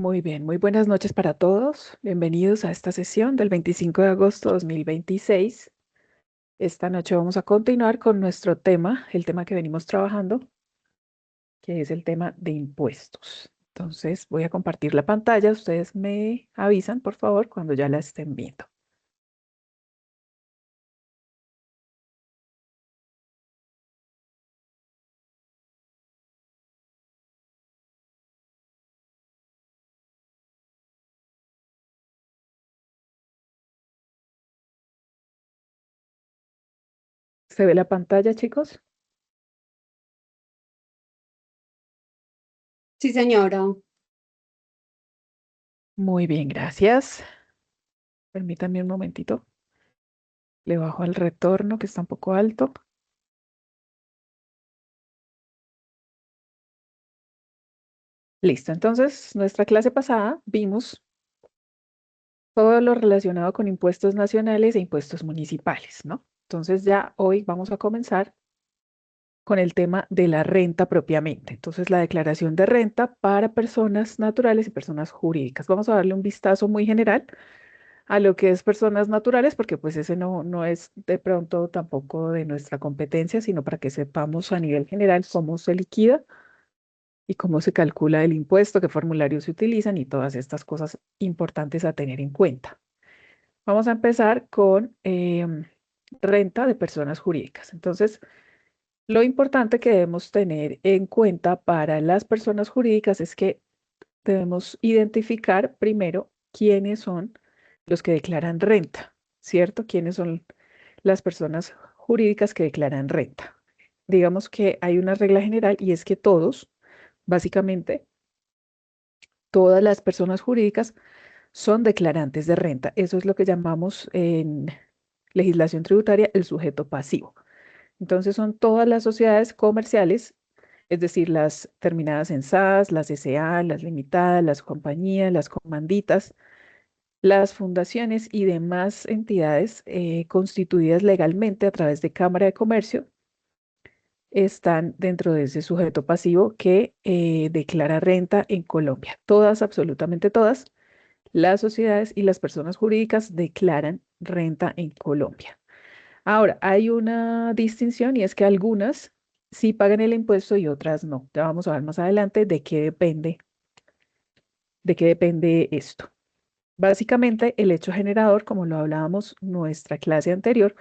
Muy bien, muy buenas noches para todos. Bienvenidos a esta sesión del 25 de agosto de 2026. Esta noche vamos a continuar con nuestro tema, el tema que venimos trabajando, que es el tema de impuestos. Entonces voy a compartir la pantalla. Ustedes me avisan, por favor, cuando ya la estén viendo. ¿Se ve la pantalla, chicos? Sí, señora. Muy bien, gracias. Permítanme un momentito. Le bajo el retorno, que está un poco alto. Listo, entonces, nuestra clase pasada vimos todo lo relacionado con impuestos nacionales e impuestos municipales, ¿no? Entonces ya hoy vamos a comenzar con el tema de la renta propiamente. Entonces la declaración de renta para personas naturales y personas jurídicas. Vamos a darle un vistazo muy general a lo que es personas naturales, porque pues ese no es de pronto tampoco de nuestra competencia, sino para que sepamos a nivel general cómo se liquida y cómo se calcula el impuesto, qué formularios se utilizan y todas estas cosas importantes a tener en cuenta. Vamos a empezar con renta de personas jurídicas. Entonces, lo importante que debemos tener en cuenta para las personas jurídicas es que debemos identificar primero quiénes son los que declaran renta, ¿cierto? ¿Quiénes son las personas jurídicas que declaran renta? Digamos que hay una regla general y es que todos, básicamente, todas las personas jurídicas son declarantes de renta. Eso es lo que llamamos en legislación tributaria el sujeto pasivo. Entonces son todas las sociedades comerciales, es decir, las terminadas en SAS, las SA, las limitadas, las compañías, las comanditas, las fundaciones y demás entidades constituidas legalmente a través de Cámara de Comercio están dentro de ese sujeto pasivo que declara renta en Colombia. Todas, absolutamente todas, las sociedades y las personas jurídicas declaran renta en Colombia. Ahora, hay una distinción y es que algunas sí pagan el impuesto y otras no. Ya vamos a ver más adelante de qué depende esto. Básicamente, el hecho generador, como lo hablábamos en nuestra clase anterior,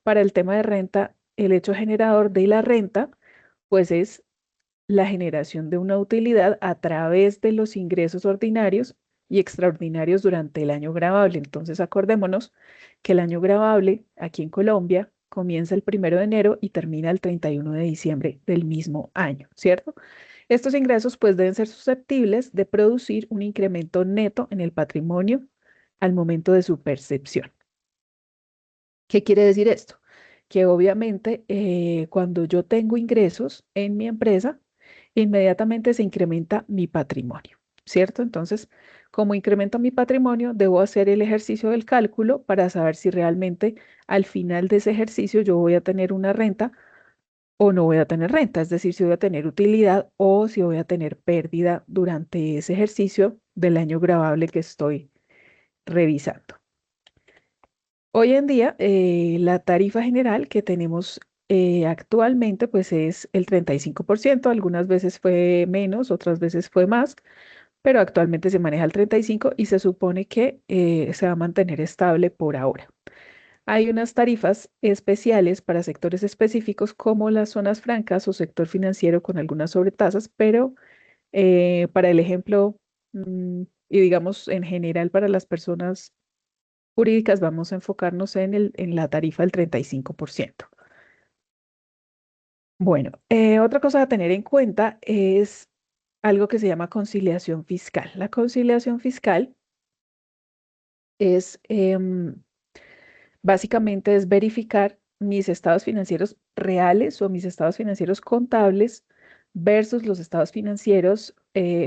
para el tema de renta, el hecho generador de la renta, pues es la generación de una utilidad a través de los ingresos ordinarios y extraordinarios durante el año gravable. Entonces, acordémonos que el año gravable aquí en Colombia comienza el 1 de enero y termina el 31 de diciembre del mismo año, ¿cierto? Estos ingresos pues deben ser susceptibles de producir un incremento neto en el patrimonio al momento de su percepción. ¿Qué quiere decir esto? Que obviamente cuando yo tengo ingresos en mi empresa, inmediatamente se incrementa mi patrimonio, ¿cierto? Entonces, como incremento mi patrimonio, debo hacer el ejercicio del cálculo para saber si realmente al final de ese ejercicio yo voy a tener una renta o no voy a tener renta, es decir, si voy a tener utilidad o si voy a tener pérdida durante ese ejercicio del año gravable que estoy revisando. Hoy en día, la tarifa general que tenemos actualmente, pues es el 35%. Algunas veces fue menos, otras veces fue más, pero actualmente se maneja el 35% y se supone que se va a mantener estable por ahora. Hay unas tarifas especiales para sectores específicos como las zonas francas o sector financiero con algunas sobretasas, pero para el ejemplo, y digamos en general para las personas jurídicas, vamos a enfocarnos en la tarifa del 35%. Bueno, otra cosa a tener en cuenta es algo que se llama conciliación fiscal. La conciliación fiscal es básicamente es verificar mis estados financieros reales o mis estados financieros contables versus los estados financieros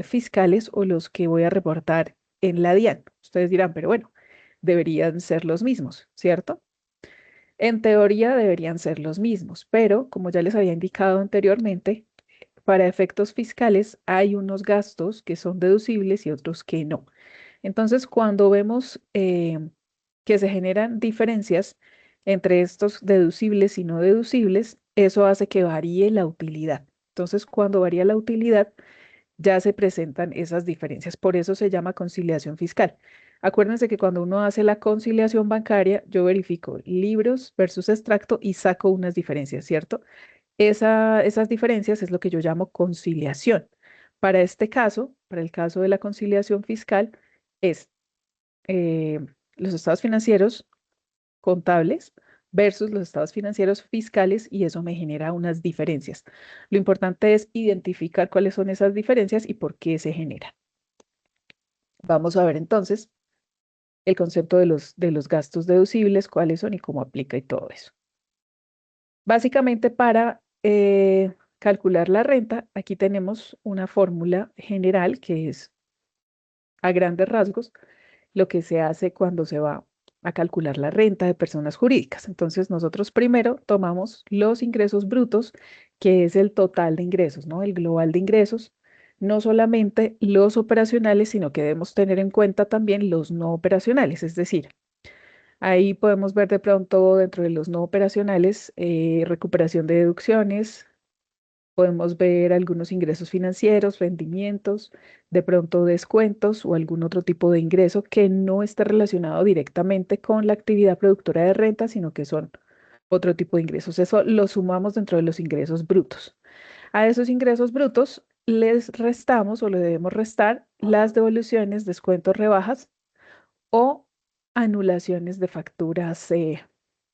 fiscales o los que voy a reportar en la DIAN. Ustedes dirán, pero bueno, deberían ser los mismos, ¿cierto? En teoría deberían ser los mismos, pero como ya les había indicado anteriormente, para efectos fiscales hay unos gastos que son deducibles y otros que no. Entonces, cuando vemos que se generan diferencias entre estos deducibles y no deducibles, eso hace que varíe la utilidad. Entonces, cuando varía la utilidad, ya se presentan esas diferencias. Por eso se llama conciliación fiscal. Acuérdense que cuando uno hace la conciliación bancaria, yo verifico libros versus extracto y saco unas diferencias, ¿cierto? Esas diferencias es lo que yo llamo conciliación. Para este caso, para el caso de la conciliación fiscal, es eh, los estados financieros contables versus los estados financieros fiscales y eso me genera unas diferencias. Lo importante es identificar cuáles son esas diferencias y por qué se generan. Vamos a ver entonces el concepto de los gastos deducibles, cuáles son y cómo aplica y todo eso. Básicamente para calcular la renta, aquí tenemos una fórmula general que es a grandes rasgos lo que se hace cuando se va a calcular la renta de personas jurídicas. Entonces, nosotros primero tomamos los ingresos brutos, que es el total de ingresos, ¿no? El global de ingresos, no solamente los operacionales, sino que debemos tener en cuenta también los no operacionales, es decir, ahí podemos ver de pronto dentro de los no operacionales recuperación de deducciones, podemos ver algunos ingresos financieros, rendimientos, de pronto descuentos o algún otro tipo de ingreso que no esté relacionado directamente con la actividad productora de renta, sino que son otro tipo de ingresos. Eso lo sumamos dentro de los ingresos brutos. A esos ingresos brutos les restamos o le debemos restar las devoluciones, descuentos, rebajas o anulaciones de facturas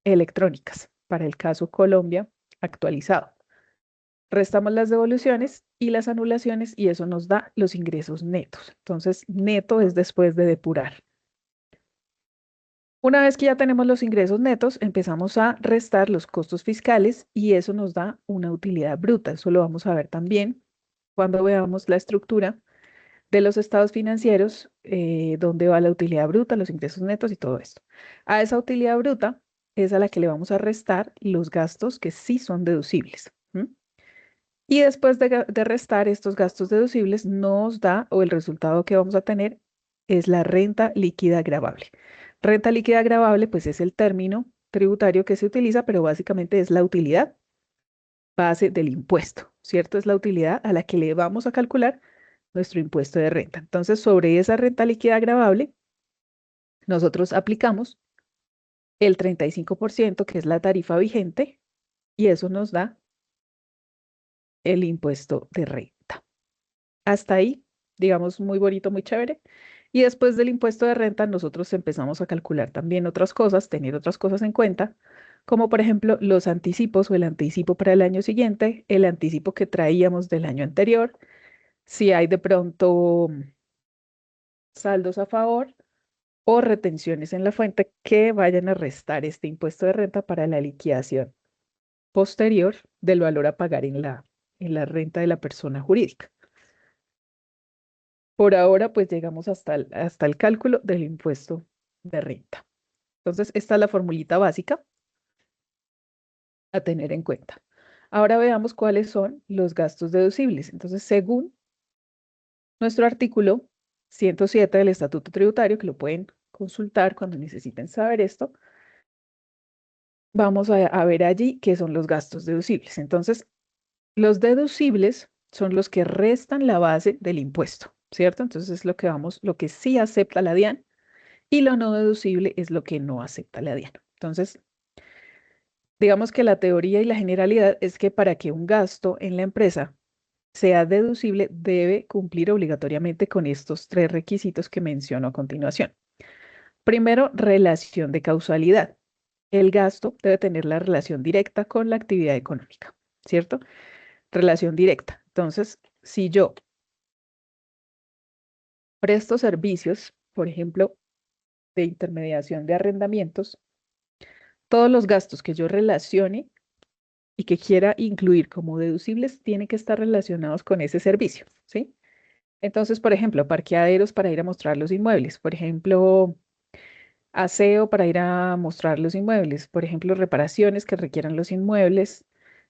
electrónicas, para el caso Colombia actualizado. Restamos las devoluciones y las anulaciones y eso nos da los ingresos netos. Entonces, neto es después de depurar. Una vez que ya tenemos los ingresos netos, empezamos a restar los costos fiscales y eso nos da una utilidad bruta. Eso lo vamos a ver también cuando veamos la estructura de los estados financieros, donde va la utilidad bruta, los ingresos netos y todo esto. A esa utilidad bruta es a la que le vamos a restar los gastos que sí son deducibles. Y después de restar estos gastos deducibles, nos da, o el resultado que vamos a tener, es la renta líquida gravable. Renta líquida gravable, pues es el término tributario que se utiliza, pero básicamente es la utilidad base del impuesto, ¿cierto? Es la utilidad a la que le vamos a calcular nuestro impuesto de renta. Entonces, sobre esa renta líquida gravable, nosotros aplicamos el 35%, que es la tarifa vigente, y eso nos da el impuesto de renta. Hasta ahí, digamos, muy bonito, muy chévere. Y después del impuesto de renta, nosotros empezamos a calcular también otras cosas, tener otras cosas en cuenta, como por ejemplo los anticipos o el anticipo para el año siguiente, el anticipo que traíamos del año anterior, si hay de pronto saldos a favor o retenciones en la fuente que vayan a restar este impuesto de renta para la liquidación posterior del valor a pagar en la renta de la persona jurídica. Por ahora, pues llegamos hasta el cálculo del impuesto de renta. Entonces, esta es la formulita básica a tener en cuenta. Ahora veamos cuáles son los gastos deducibles. Entonces, según nuestro artículo 107 del Estatuto Tributario, que lo pueden consultar cuando necesiten saber esto, vamos a ver allí qué son los gastos deducibles. Entonces, los deducibles son los que restan la base del impuesto, ¿cierto? Entonces, es lo que sí acepta la DIAN y lo no deducible es lo que no acepta la DIAN. Entonces, digamos que la teoría y la generalidad es que para que un gasto en la empresa sea deducible, debe cumplir obligatoriamente con estos tres requisitos que menciono a continuación. Primero, relación de causalidad. El gasto debe tener la relación directa con la actividad económica, ¿cierto? Relación directa. Entonces, si yo presto servicios, por ejemplo, de intermediación de arrendamientos, todos los gastos que yo relacione y que quiera incluir como deducibles tienen que estar relacionados con ese servicio, ¿sí? Entonces, por ejemplo, parqueaderos para ir a mostrar los inmuebles, por ejemplo, aseo para ir a mostrar los inmuebles, por ejemplo, reparaciones que requieran los inmuebles,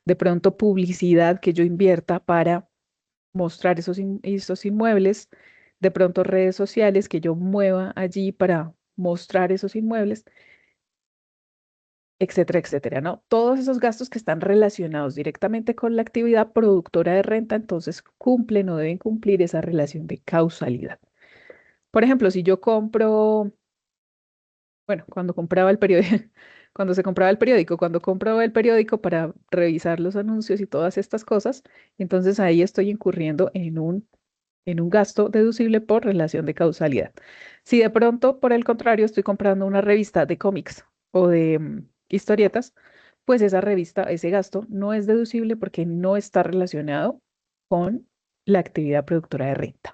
de pronto publicidad que yo invierta para mostrar esos inmuebles, de pronto redes sociales que yo mueva allí para mostrar esos inmuebles, etcétera, etcétera, ¿no? Todos esos gastos que están relacionados directamente con la actividad productora de renta, entonces cumplen o deben cumplir esa relación de causalidad. Por ejemplo, si yo compro, bueno, cuando compraba el periódico, cuando se compraba el periódico, cuando compro el periódico para revisar los anuncios y todas estas cosas, entonces ahí estoy incurriendo en un gasto deducible por relación de causalidad. Si de pronto, por el contrario, estoy comprando una revista de cómics o de historietas, pues esa revista, ese gasto no es deducible porque no está relacionado con la actividad productora de renta.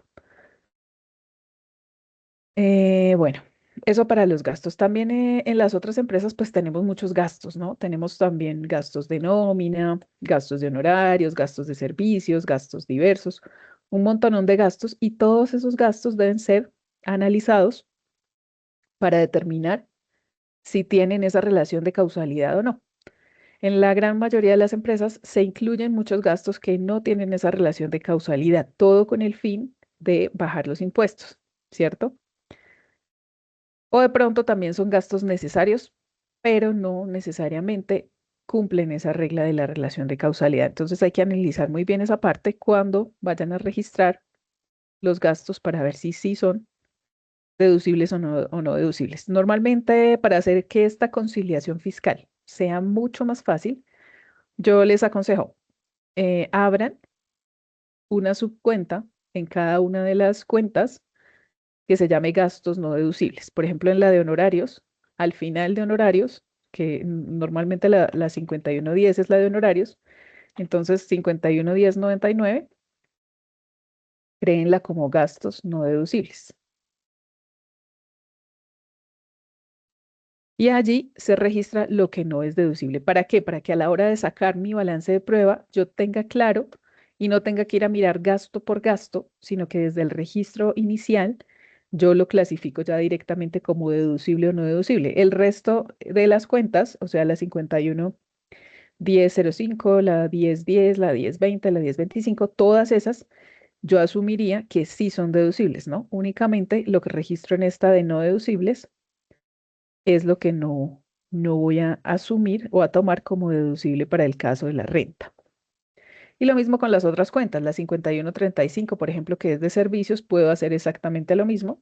Bueno, eso para los gastos. También en las otras empresas pues tenemos muchos gastos, ¿no? Tenemos también gastos de nómina, gastos de honorarios, gastos de servicios, gastos diversos, un montonón de gastos y todos esos gastos deben ser analizados para determinar si tienen esa relación de causalidad o no. En la gran mayoría de las empresas se incluyen muchos gastos que no tienen esa relación de causalidad, todo con el fin de bajar los impuestos, ¿cierto? O de pronto también son gastos necesarios, pero no necesariamente cumplen esa regla de la relación de causalidad. Entonces hay que analizar muy bien esa parte cuando vayan a registrar los gastos para ver si sí son deducibles o no deducibles. Normalmente, para hacer que esta conciliación fiscal sea mucho más fácil, yo les aconsejo, abran una subcuenta en cada una de las cuentas que se llame gastos no deducibles. Por ejemplo, en la de honorarios, al final de honorarios, que normalmente la 5110 es la de honorarios, entonces 511099, créenla como gastos no deducibles. Y allí se registra lo que no es deducible. ¿Para qué? Para que a la hora de sacar mi balance de prueba yo tenga claro y no tenga que ir a mirar gasto por gasto, sino que desde el registro inicial yo lo clasifico ya directamente como deducible o no deducible. El resto de las cuentas, o sea, la 511005, la 1010, la 1020, la 1025, todas esas yo asumiría que sí son deducibles, ¿no? Únicamente lo que registro en esta de no deducibles es lo que no voy a asumir o a tomar como deducible para el caso de la renta. Y lo mismo con las otras cuentas, la 5135, por ejemplo, que es de servicios, puedo hacer exactamente lo mismo.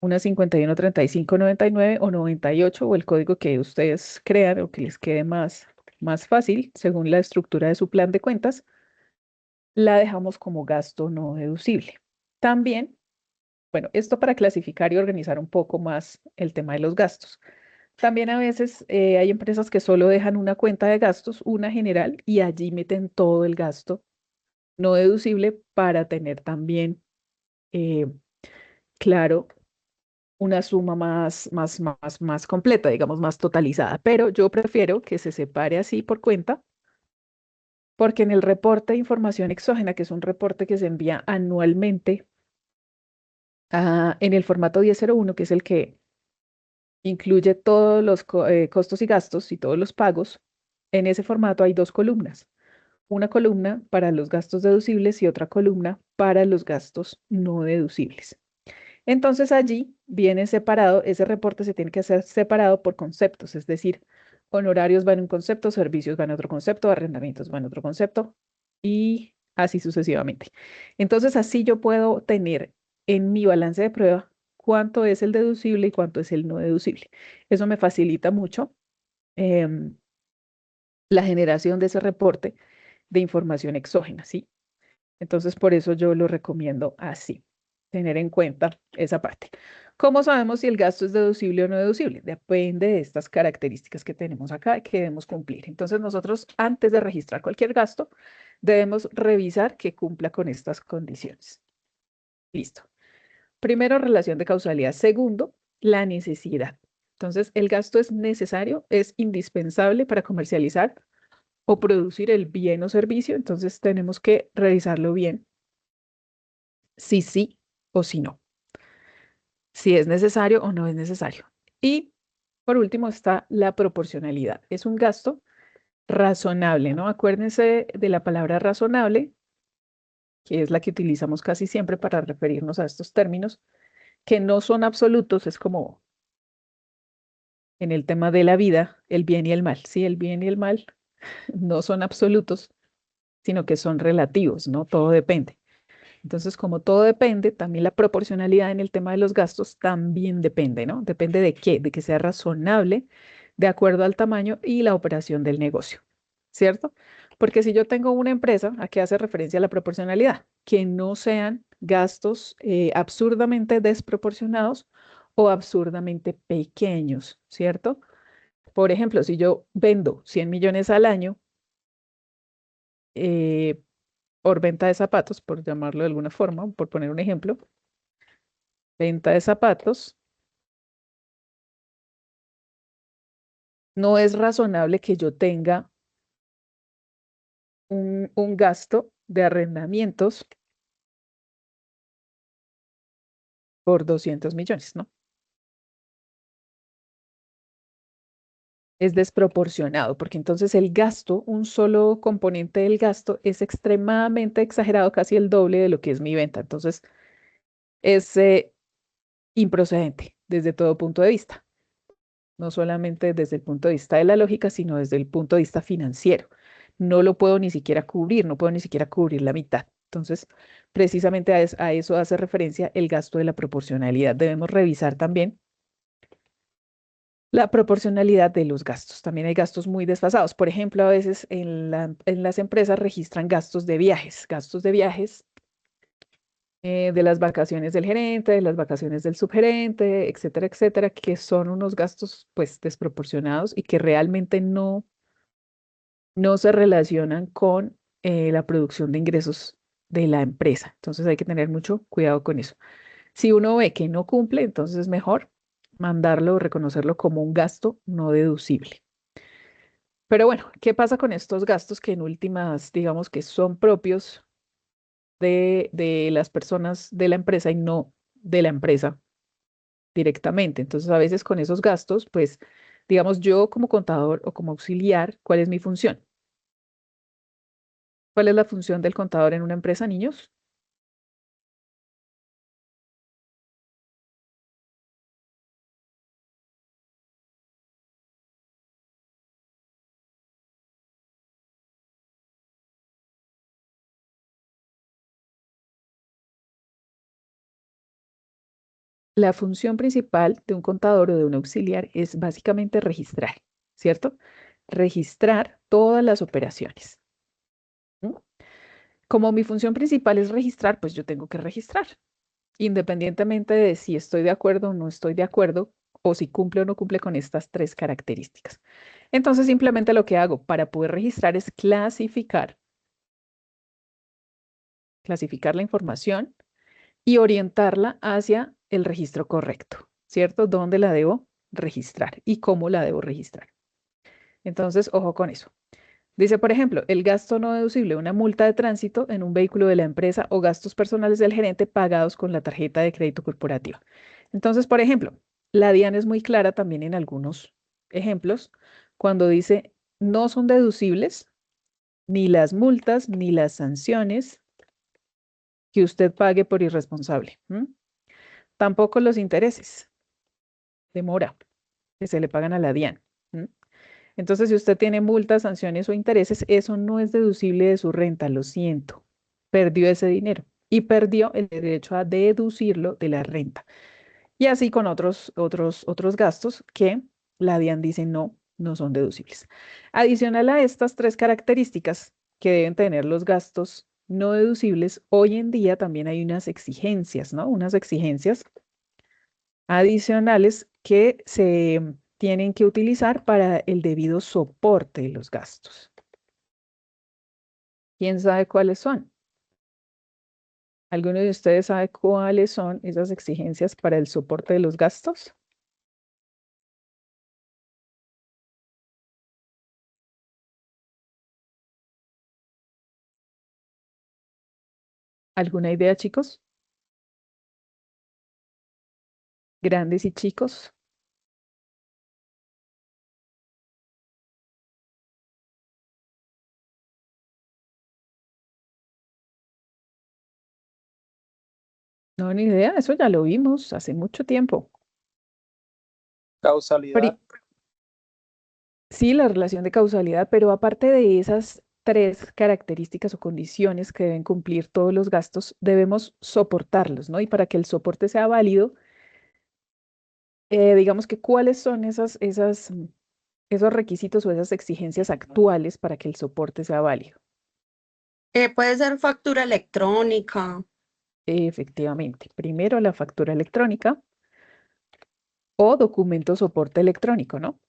Una 513599 o 98 o el código que ustedes crean o que les quede más fácil según la estructura de su plan de cuentas, la dejamos como gasto no deducible. También, bueno, esto para clasificar y organizar un poco más el tema de los gastos. También a veces hay empresas que solo dejan una cuenta de gastos, una general, y allí meten todo el gasto no deducible para tener también, eh, claro, una suma más completa, digamos, más totalizada. Pero yo prefiero que se separe así por cuenta, porque en el reporte de información exógena, que es un reporte que se envía anualmente en el formato 1001, que es el que incluye todos los costos y gastos y todos los pagos, en ese formato hay dos columnas. Una columna para los gastos deducibles y otra columna para los gastos no deducibles. Entonces allí viene separado, ese reporte se tiene que hacer separado por conceptos, es decir, honorarios van en un concepto, servicios van en otro concepto, arrendamientos van en otro concepto y así sucesivamente. Entonces así yo puedo tener en mi balance de prueba cuánto es el deducible y cuánto es el no deducible. Eso me facilita mucho em, la generación de ese reporte de información exógena, ¿sí? Entonces, por eso yo lo recomiendo así, tener en cuenta esa parte. ¿Cómo sabemos si el gasto es deducible o no deducible? Depende de estas características que tenemos acá y que debemos cumplir. Entonces, nosotros antes de registrar cualquier gasto, debemos revisar que cumpla con estas condiciones. Listo. Primero, relación de causalidad. Segundo, la necesidad. Entonces, el gasto es necesario, es indispensable para comercializar o producir el bien o servicio. Entonces, tenemos que revisarlo bien si sí o si no, si es necesario o no es necesario. Y por último está la proporcionalidad. Es un gasto razonable, ¿no? Acuérdense de la palabra razonable, que es la que utilizamos casi siempre para referirnos a estos términos, que no son absolutos, es como en el tema de la vida, el bien y el mal. Sí, el bien y el mal no son absolutos, sino que son relativos, ¿no? Todo depende. Entonces, como todo depende, también la proporcionalidad en el tema de los gastos también depende, ¿no? Depende de qué, de que sea razonable de acuerdo al tamaño y la operación del negocio, ¿cierto? Porque si yo tengo una empresa, ¿a qué hace referencia la proporcionalidad? Que no sean gastos absurdamente desproporcionados o absurdamente pequeños, ¿cierto? Por ejemplo, si yo vendo 100 millones al año, eh, por venta de zapatos, por llamarlo de alguna forma, por poner un ejemplo, venta de zapatos, no es razonable que yo tenga un gasto de arrendamientos por 200 millones, ¿no? Es desproporcionado, porque entonces el gasto, un solo componente del gasto, es extremadamente exagerado, casi el doble de lo que es mi venta. Entonces, es improcedente desde todo punto de vista, no solamente desde el punto de vista de la lógica, sino desde el punto de vista financiero. No lo puedo ni siquiera cubrir, no puedo ni siquiera cubrir la mitad. Entonces, precisamente a eso hace referencia el gasto de la proporcionalidad. Debemos revisar también la proporcionalidad de los gastos. También hay gastos muy desfasados. Por ejemplo, a veces en las empresas registran gastos de viajes de las vacaciones del gerente, de las vacaciones del subgerente, etcétera, etcétera, que son unos gastos pues desproporcionados y que realmente no se relacionan con la producción de ingresos de la empresa. Entonces hay que tener mucho cuidado con eso. Si uno ve que no cumple, entonces es mejor mandarlo o reconocerlo como un gasto no deducible. Pero bueno, ¿qué pasa con estos gastos que en últimas, digamos que son propios de las personas de la empresa y no de la empresa directamente? Entonces, a veces con esos gastos, pues, digamos, yo como contador o como auxiliar, ¿cuál es mi función? ¿Cuál es la función del contador en una empresa, niños? La función principal de un contador o de un auxiliar es básicamente registrar, ¿cierto? Registrar todas las operaciones. ¿M? Como mi función principal es registrar, pues yo tengo que registrar, independientemente de si estoy de acuerdo o no estoy de acuerdo, o si cumple o no cumple con estas tres características. Entonces, simplemente lo que hago para poder registrar es clasificar la información y orientarla hacia el registro correcto, ¿cierto? ¿Dónde la debo registrar y cómo la debo registrar? Entonces, ojo con eso. Dice, por ejemplo, el gasto no deducible, una multa de tránsito en un vehículo de la empresa o gastos personales del gerente pagados con la tarjeta de crédito corporativa. Entonces, por ejemplo, la DIAN es muy clara también en algunos ejemplos cuando dice no son deducibles ni las multas ni las sanciones que usted pague por irresponsable. Tampoco los intereses de mora que se le pagan a la DIAN. Entonces, si usted tiene multas, sanciones o intereses, eso no es deducible de su renta, lo siento. Perdió ese dinero y perdió el derecho a deducirlo de la renta. Y así con otros gastos que la DIAN dice no son deducibles. Adicional a estas tres características que deben tener los gastos no deducibles, hoy en día también hay unas exigencias, ¿no? Unas exigencias adicionales que se tienen que utilizar para el debido soporte de los gastos. ¿Quién sabe cuáles son? ¿Alguno de ustedes sabe cuáles son esas exigencias para el soporte de los gastos? ¿Alguna idea, chicos? Grandes y chicos. No, ni idea, eso ya lo vimos hace mucho tiempo. Causalidad. Sí, la relación de causalidad, pero aparte de esas tres características o condiciones que deben cumplir todos los gastos, debemos soportarlos, ¿no? Y para que el soporte sea válido, digamos que cuáles son esos requisitos o esas exigencias actuales para que el soporte sea válido. Puede ser factura electrónica. Efectivamente, primero la factura electrónica o documento soporte electrónico, ¿no?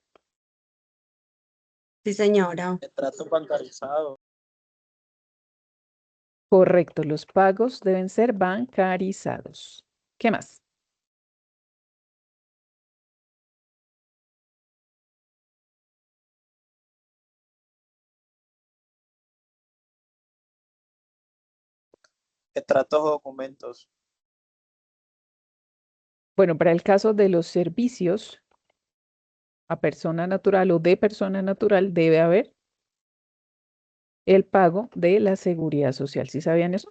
Sí, señora. Trato bancarizado. Correcto, los pagos deben ser bancarizados. ¿Qué más? Tratos o documentos. Bueno, para el caso de los servicios a persona natural o de persona natural debe haber el pago de la seguridad social. ¿Sí sabían eso?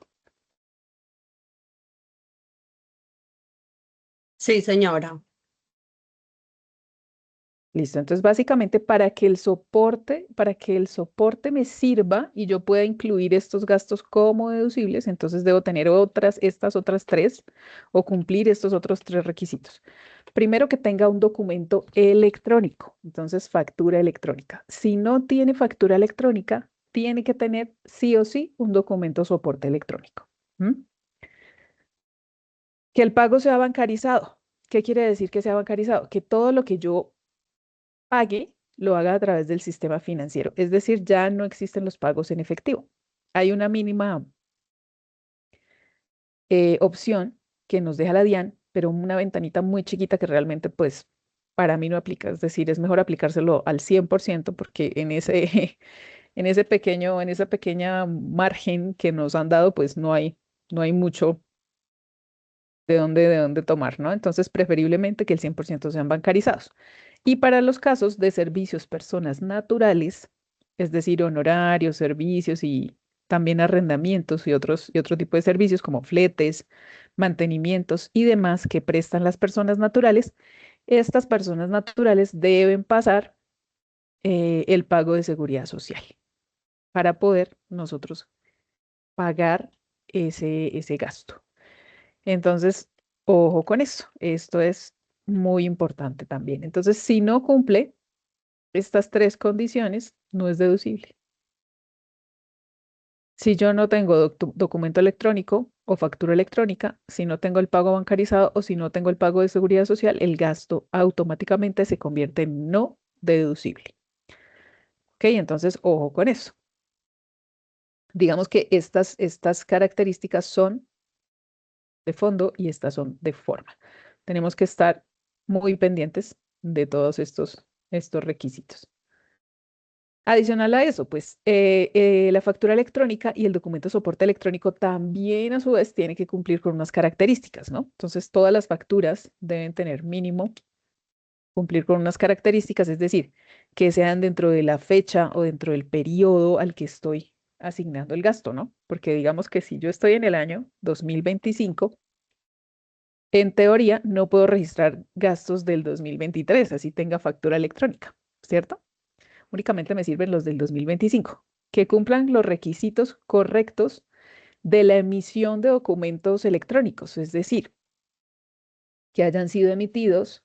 Sí, señora. Listo. Entonces, básicamente, para que el soporte me sirva y yo pueda incluir estos gastos como deducibles, entonces debo tener estas otras tres o cumplir estos otros tres requisitos. Primero, que tenga un documento electrónico, entonces factura electrónica. Si no tiene factura electrónica, tiene que tener sí o sí un documento soporte electrónico. ¿Mm? Que el pago sea bancarizado. ¿Qué quiere decir que sea bancarizado? Que todo lo que yo pague lo haga a través del sistema financiero. Es decir, ya no existen los pagos en efectivo. Hay una mínima opción que nos deja la DIAN, pero una ventanita muy chiquita que realmente, pues, para mí no aplica. Es decir, es mejor aplicárselo al 100% porque en esa pequeña margen que nos han dado, pues no hay mucho de dónde tomar, ¿no? Entonces, preferiblemente que el 100% sean bancarizados. Y para los casos de servicios personas naturales, es decir, honorarios, servicios y también arrendamientos y otro tipo de servicios como fletes, mantenimientos y demás que prestan las personas naturales, estas personas naturales deben pasar el pago de seguridad social para poder nosotros pagar ese gasto. Entonces, ojo con eso. Esto es muy importante también. Entonces, si no cumple estas tres condiciones, no es deducible. Si yo no tengo documento electrónico o factura electrónica, si no tengo el pago bancarizado o si no tengo el pago de seguridad social, el gasto automáticamente se convierte en no deducible. ¿Ok? Entonces, ojo con eso. Digamos que estas características son de fondo y estas son de forma. Tenemos que estar muy pendientes de todos estos requisitos. Adicional a eso, pues la factura electrónica y el documento de soporte electrónico también a su vez tiene que cumplir con unas características, ¿no? Entonces, todas las facturas deben tener mínimo cumplir con unas características, es decir, que sean dentro de la fecha o dentro del periodo al que estoy asignando el gasto, ¿no? Porque digamos que si yo estoy en el año 2025, en teoría no puedo registrar gastos del 2023, así tenga factura electrónica, ¿cierto? Únicamente me sirven los del 2025, que cumplan los requisitos correctos de la emisión de documentos electrónicos, es decir, que hayan sido emitidos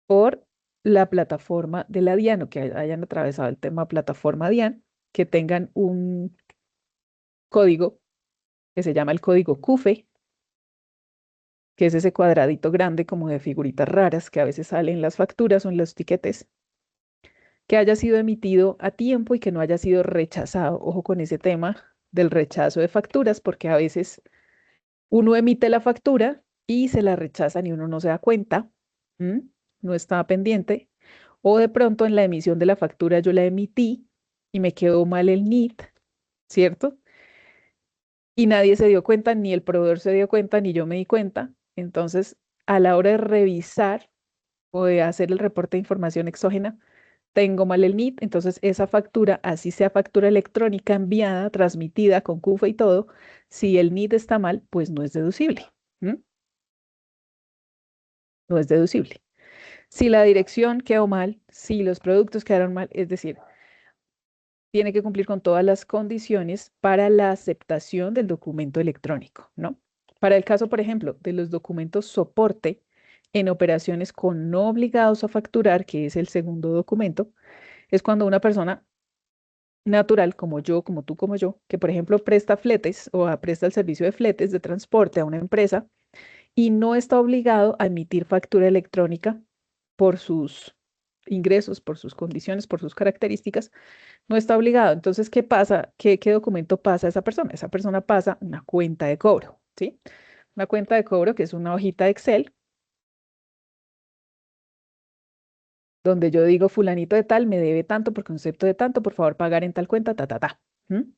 por la plataforma de la DIAN o que hayan atravesado el tema plataforma DIAN, que tengan un código que se llama el código CUFE, que es ese cuadradito grande como de figuritas raras que a veces salen en las facturas o en los tiquetes, que haya sido emitido a tiempo y que no haya sido rechazado. Ojo con ese tema del rechazo de facturas, porque a veces uno emite la factura y se la rechazan y uno no se da cuenta, ¿m? No estaba pendiente, o de pronto en la emisión de la factura yo la emití y me quedó mal el NIT, ¿cierto? Y nadie se dio cuenta, ni el proveedor se dio cuenta, ni yo me di cuenta. Entonces, a la hora de revisar o de hacer el reporte de información exógena, tengo mal el NIT, entonces esa factura, así sea factura electrónica enviada, transmitida con CUFE y todo, si el NIT está mal, pues no es deducible. ¿Mm? No es deducible. Si la dirección quedó mal, si los productos quedaron mal, es decir, tiene que cumplir con todas las condiciones para la aceptación del documento electrónico, ¿no? Para el caso, por ejemplo, de los documentos soporte en operaciones con no obligados a facturar, que es el segundo documento, es cuando una persona natural, como yo, como tú, como yo, que por ejemplo presta fletes o presta el servicio de fletes de transporte a una empresa y no está obligado a emitir factura electrónica por sus ingresos, por sus condiciones, por sus características, no está obligado. Entonces, ¿qué pasa? ¿Qué documento pasa a esa persona? Esa persona pasa una cuenta de cobro, ¿sí? Una cuenta de cobro que es una hojita de Excel donde yo digo fulanito de tal me debe tanto por concepto de tanto, por favor pagar en tal cuenta, ta, ta, ta. ¿Mm?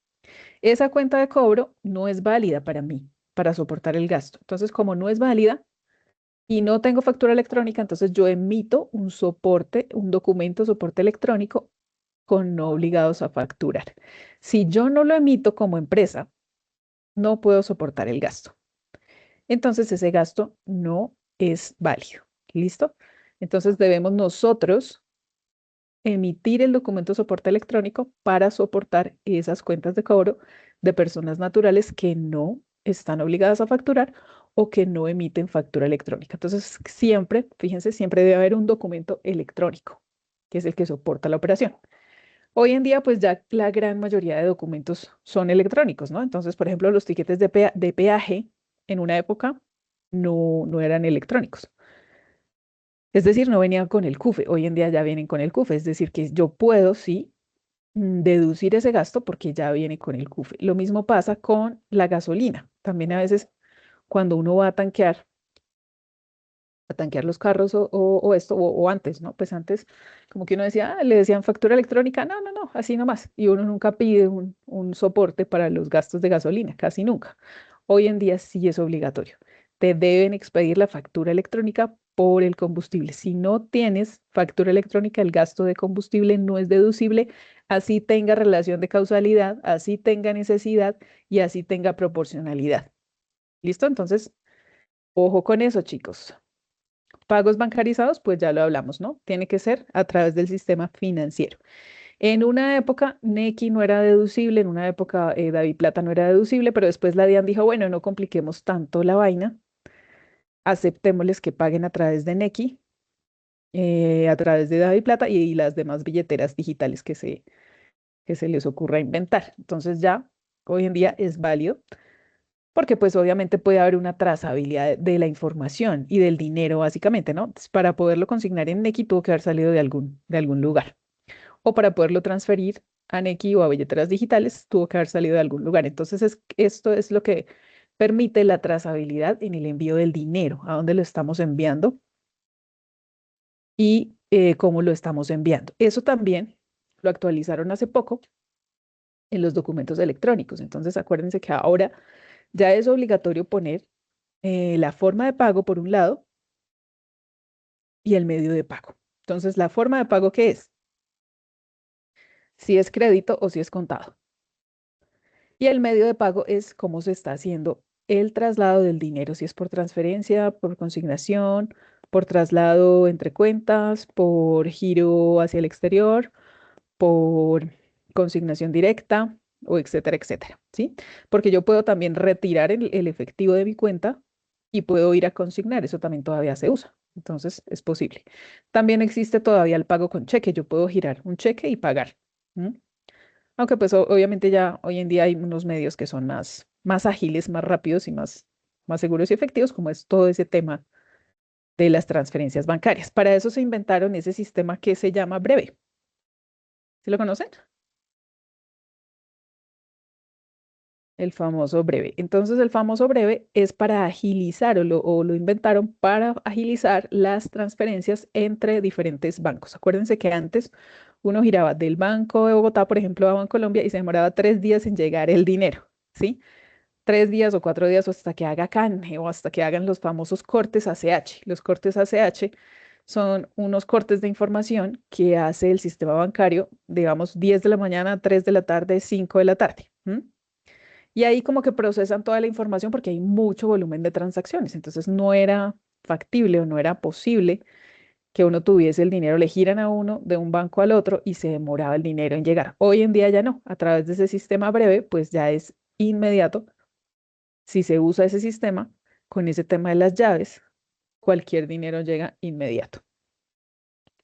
Esa cuenta de cobro no es válida para mí, para soportar el gasto. Entonces, como no es válida y no tengo factura electrónica, entonces yo emito un soporte, un documento soporte electrónico con no obligados a facturar. Si yo no lo emito como empresa, no puedo soportar el gasto. Entonces ese gasto no es válido. ¿Listo? Entonces debemos nosotros emitir el documento de soporte electrónico para soportar esas cuentas de cobro de personas naturales que no están obligadas a facturar o que no emiten factura electrónica. Entonces siempre, fíjense, siempre debe haber un documento electrónico, que es el que soporta la operación. Hoy en día, pues ya la gran mayoría de documentos son electrónicos, ¿no? Entonces, por ejemplo, los tiquetes de peaje en una época no eran electrónicos. Es decir, no venían con el CUFE. Hoy en día ya vienen con el CUFE. Es decir, que yo puedo, sí, deducir ese gasto porque ya viene con el CUFE. Lo mismo pasa con la gasolina. También a veces cuando uno va a tanquear los carros o esto, o antes, ¿no? Pues antes, como que uno decía, le decían factura electrónica, no, no, no, así nomás. Y uno nunca pide un soporte para los gastos de gasolina, casi nunca. Hoy en día sí es obligatorio. Te deben expedir la factura electrónica por el combustible. Si no tienes factura electrónica, el gasto de combustible no es deducible, así tenga relación de causalidad, así tenga necesidad y así tenga proporcionalidad. ¿Listo? Entonces, ojo con eso, chicos. Pagos bancarizados, pues ya lo hablamos, ¿no? Tiene que ser a través del sistema financiero. En una época, Nequi no era deducible, en una época, Daviplata no era deducible, pero después la DIAN dijo, bueno, no compliquemos tanto la vaina, aceptémosles que paguen a través de Nequi, a través de Daviplata y las demás billeteras digitales que se les ocurra inventar. Entonces ya, hoy en día es válido. Porque pues obviamente puede haber una trazabilidad de la información y del dinero básicamente, ¿no? Entonces, para poderlo consignar en Nequi tuvo que haber salido de algún lugar. O para poderlo transferir a Nequi o a billeteras digitales tuvo que haber salido de algún lugar. Entonces esto es lo que permite la trazabilidad en el envío del dinero, a dónde lo estamos enviando y cómo lo estamos enviando. Eso también lo actualizaron hace poco en los documentos electrónicos. Entonces acuérdense que ahora ya es obligatorio poner la forma de pago por un lado y el medio de pago. Entonces, la forma de pago, ¿qué es? Si es crédito o si es contado. Y el medio de pago es cómo se está haciendo el traslado del dinero, si es por transferencia, por consignación, por traslado entre cuentas, por giro hacia el exterior, por consignación directa o etcétera, etcétera, ¿sí? Porque yo puedo también retirar el efectivo de mi cuenta y puedo ir a consignar, eso también todavía se usa, entonces es posible. También existe todavía el pago con cheque, yo puedo girar un cheque y pagar. ¿M? Aunque pues obviamente ya hoy en día hay unos medios que son más ágiles, más rápidos y más seguros y efectivos, como es todo ese tema de las transferencias bancarias. Para eso se inventaron ese sistema que se llama Breve. ¿Sí lo conocen? El famoso breve. Entonces, el famoso breve es para agilizar o lo inventaron para agilizar las transferencias entre diferentes bancos. Acuérdense que antes uno giraba del Banco de Bogotá, por ejemplo, a Bancolombia y se demoraba 3 días en llegar el dinero, ¿sí? 3 días o 4 días o hasta que haga canje o hasta que hagan los famosos cortes ACH. Los cortes ACH son unos cortes de información que hace el sistema bancario, digamos, 10 de la mañana, 3 de la tarde, 5 de la tarde. Y ahí como que procesan toda la información porque hay mucho volumen de transacciones. Entonces no era factible o no era posible que uno tuviese el dinero, le giran a uno de un banco al otro y se demoraba el dinero en llegar. Hoy en día ya no, a través de ese sistema breve, pues ya es inmediato. Si se usa ese sistema con ese tema de las llaves, cualquier dinero llega inmediato.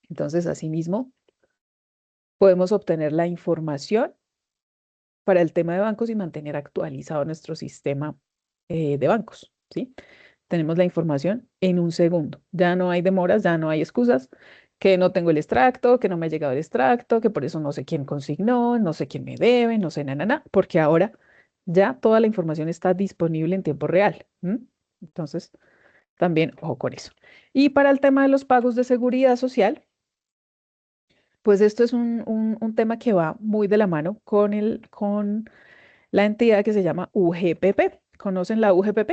Entonces, asimismo, podemos obtener la información para el tema de bancos y mantener actualizado nuestro sistema de bancos, ¿sí? Tenemos la información en un segundo. Ya no hay demoras, ya no hay excusas, que no tengo el extracto, que no me ha llegado el extracto, que por eso no sé quién consignó, no sé quién me debe, no sé nada, porque ahora ya toda la información está disponible en tiempo real. Entonces, también ojo con eso. Y para el tema de los pagos de seguridad social, pues esto es un tema que va muy de la mano con la entidad que se llama UGPP. ¿Conocen la UGPP?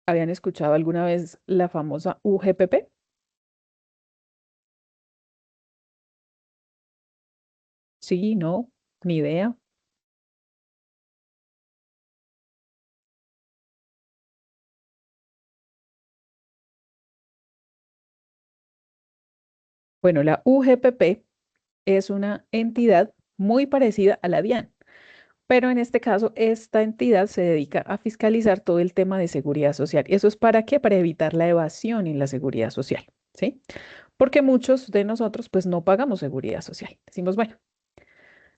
¿Habían escuchado alguna vez la famosa UGPP? Sí, no, ni idea. Bueno, la UGPP es una entidad muy parecida a la DIAN, pero en este caso esta entidad se dedica a fiscalizar todo el tema de seguridad social. ¿Eso es para qué? Para evitar la evasión en la seguridad social, ¿sí? Porque muchos de nosotros pues no pagamos seguridad social. Decimos, bueno,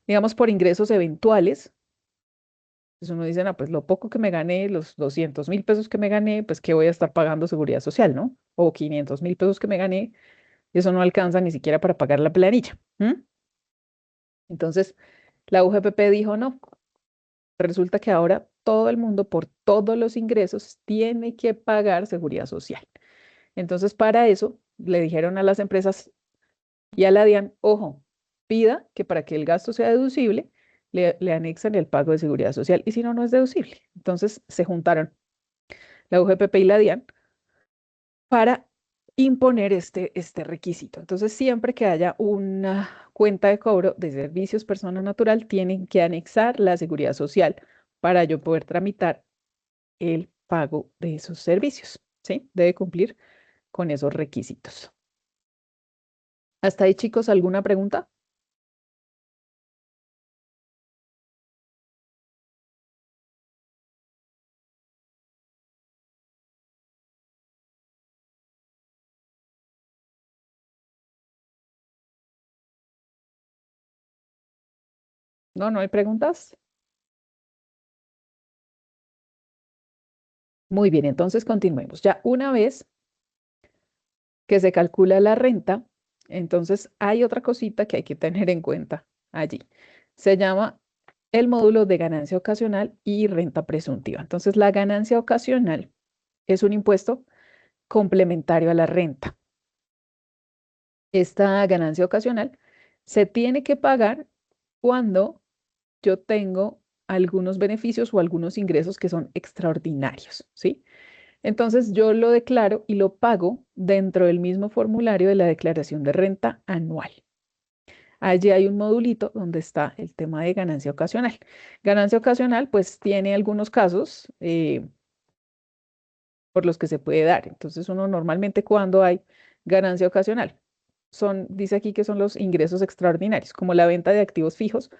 digamos por ingresos eventuales, pues uno dice, no, pues lo poco que me gané, los 200.000 pesos que me gané, pues que voy a estar pagando seguridad social, ¿no? O 500.000 pesos que me gané, eso no alcanza ni siquiera para pagar la planilla. Entonces, la UGPP dijo, no, resulta que ahora todo el mundo por todos los ingresos tiene que pagar seguridad social. Entonces, para eso le dijeron a las empresas y a la DIAN, ojo, pida que para que el gasto sea deducible, le anexan el pago de seguridad social y si no, no es deducible. Entonces, se juntaron la UGPP y la DIAN para imponer este requisito. Entonces, siempre que haya una cuenta de cobro de servicios persona natural, tienen que anexar la seguridad social para yo poder tramitar el pago de esos servicios, ¿sí? Debe cumplir con esos requisitos. ¿Hasta ahí, chicos, alguna pregunta? No, no hay preguntas. Muy bien, entonces continuemos. Ya una vez que se calcula la renta, entonces hay otra cosita que hay que tener en cuenta allí. Se llama el módulo de ganancia ocasional y renta presuntiva. Entonces, la ganancia ocasional es un impuesto complementario a la renta. Esta ganancia ocasional se tiene que pagar cuando yo tengo algunos beneficios o algunos ingresos que son extraordinarios, ¿sí? Entonces yo lo declaro y lo pago dentro del mismo formulario de la declaración de renta anual. Allí hay un modulito donde está el tema de ganancia ocasional. Ganancia ocasional, pues tiene algunos casos por los que se puede dar. Entonces uno normalmente cuando hay ganancia ocasional, dice aquí que son los ingresos extraordinarios, como la venta de activos fijos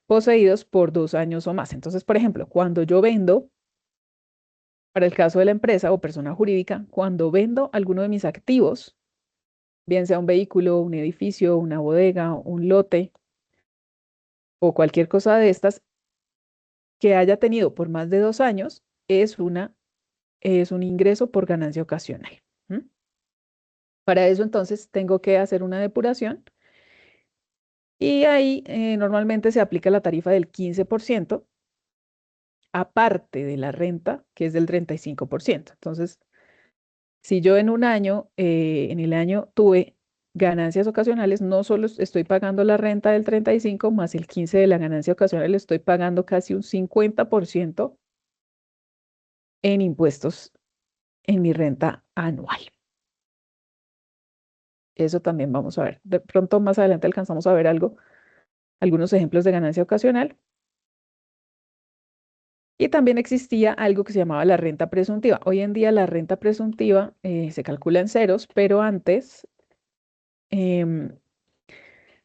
poseídos por 2 años o más. Entonces, por ejemplo, cuando yo vendo, para el caso de la empresa o persona jurídica, cuando vendo alguno de mis activos, bien sea un vehículo, un edificio, una bodega, un lote o cualquier cosa de estas que haya tenido por más de 2 años, es un ingreso por ganancia ocasional. Para eso entonces tengo que hacer una depuración y ahí normalmente se aplica la tarifa del 15%, aparte de la renta, que es del 35%. Entonces, si yo en un año, en el año tuve ganancias ocasionales, no solo estoy pagando la renta del 35 más el 15 de la ganancia ocasional, estoy pagando casi un 50% en impuestos en mi renta anual. Eso también vamos a ver. De pronto más adelante alcanzamos a ver algunos ejemplos de ganancia ocasional. Y también existía algo que se llamaba la renta presuntiva. Hoy en día la renta presuntiva se calcula en ceros, pero antes em,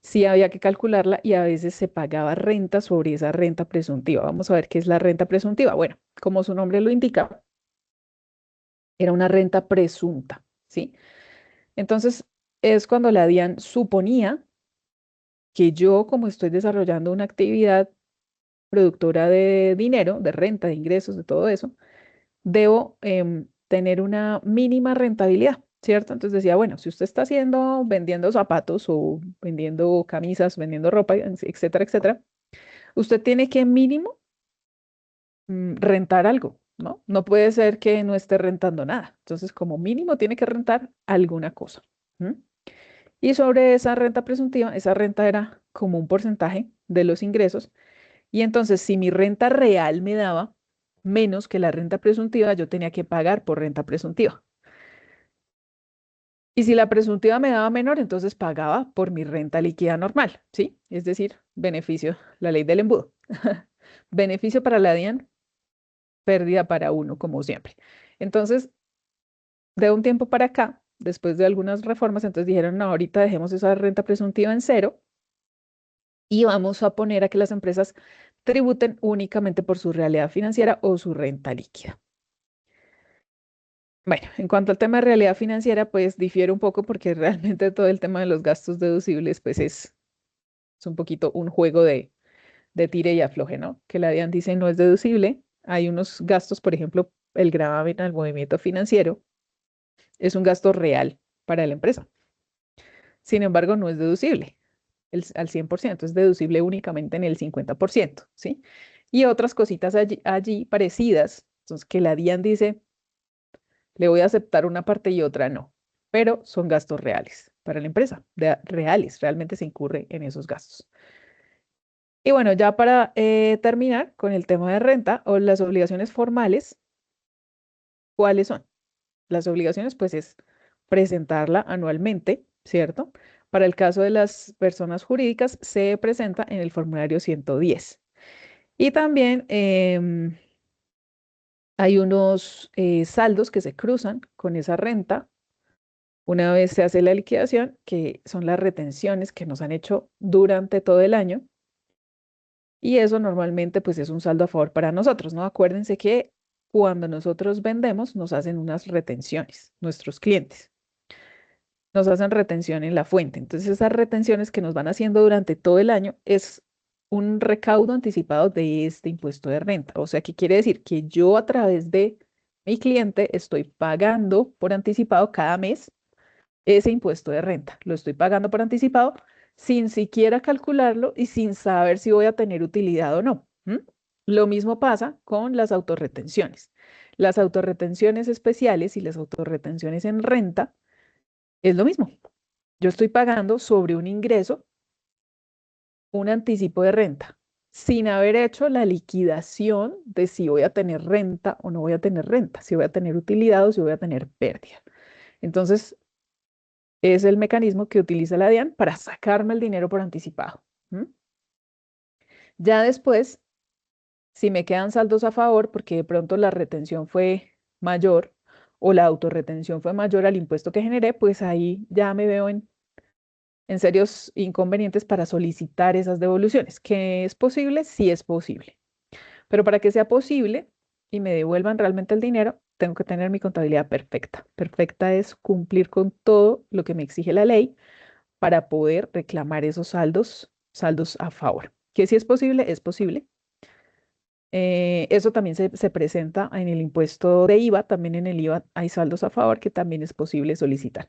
sí había que calcularla y a veces se pagaba renta sobre esa renta presuntiva. Vamos a ver qué es la renta presuntiva. Bueno, como su nombre lo indica, era una renta presunta, ¿sí? Entonces, es cuando la DIAN suponía que yo, como estoy desarrollando una actividad productora de dinero, de renta, de ingresos, de todo eso, debo tener una mínima rentabilidad, ¿cierto? Entonces decía, bueno, si usted está haciendo, vendiendo zapatos o vendiendo camisas, vendiendo ropa, etcétera, etcétera, usted tiene que mínimo rentar algo, ¿no? No puede ser que no esté rentando nada. Entonces, como mínimo, tiene que rentar alguna cosa. ¿M? Y sobre esa renta presuntiva, esa renta era como un porcentaje de los ingresos. Y entonces, si mi renta real me daba menos que la renta presuntiva, yo tenía que pagar por renta presuntiva. Y si la presuntiva me daba menor, entonces pagaba por mi renta líquida normal, ¿sí? Es decir, beneficio, la ley del embudo. Beneficio para la DIAN, pérdida para uno, como siempre. Entonces, de un tiempo para acá, después de algunas reformas, entonces dijeron, no, ahorita dejemos esa renta presuntiva en cero y vamos a poner a que las empresas tributen únicamente por su realidad financiera o su renta líquida. Bueno, en cuanto al tema de realidad financiera, pues difiere un poco porque realmente todo el tema de los gastos deducibles, pues es un poquito un juego de tire y afloje, ¿no? Que la DIAN dice no es deducible. Hay unos gastos, por ejemplo, el gravamen al movimiento financiero es un gasto real para la empresa. Sin embargo, no es deducible al 100%, es deducible únicamente en el 50%, ¿sí? Y otras cositas allí parecidas, entonces que la DIAN dice, le voy a aceptar una parte y otra no, pero son gastos reales para la empresa, reales, realmente se incurre en esos gastos. Y bueno, ya para terminar con el tema de renta o las obligaciones formales, ¿cuáles son? Las obligaciones, pues es presentarla anualmente, ¿cierto? Para el caso de las personas jurídicas, se presenta en el formulario 110. Y también hay unos saldos que se cruzan con esa renta una vez se hace la liquidación, que son las retenciones que nos han hecho durante todo el año. Y eso normalmente pues es un saldo a favor para nosotros, ¿no? Acuérdense que cuando nosotros vendemos nos hacen unas retenciones, nuestros clientes nos hacen retención en la fuente. Entonces esas retenciones que nos van haciendo durante todo el año es un recaudo anticipado de este impuesto de renta. O sea, ¿qué quiere decir? Que yo a través de mi cliente estoy pagando por anticipado cada mes ese impuesto de renta. Lo estoy pagando por anticipado sin siquiera calcularlo y sin saber si voy a tener utilidad o no. Lo mismo pasa con las autorretenciones. Las autorretenciones especiales y las autorretenciones en renta es lo mismo. Yo estoy pagando sobre un ingreso un anticipo de renta sin haber hecho la liquidación de si voy a tener renta o no voy a tener renta, si voy a tener utilidad o si voy a tener pérdida. Entonces, es el mecanismo que utiliza la DIAN para sacarme el dinero por anticipado. Ya después, si me quedan saldos a favor, porque de pronto la retención fue mayor o la autorretención fue mayor al impuesto que generé, pues ahí ya me veo en serios inconvenientes para solicitar esas devoluciones. ¿Que es posible? Sí es posible. Pero para que sea posible y me devuelvan realmente el dinero, tengo que tener mi contabilidad perfecta. Perfecta es cumplir con todo lo que me exige la ley para poder reclamar esos saldos a favor. Que si es posible, es posible. Eso también se presenta en el impuesto de IVA, también en el IVA hay saldos a favor que también es posible solicitar.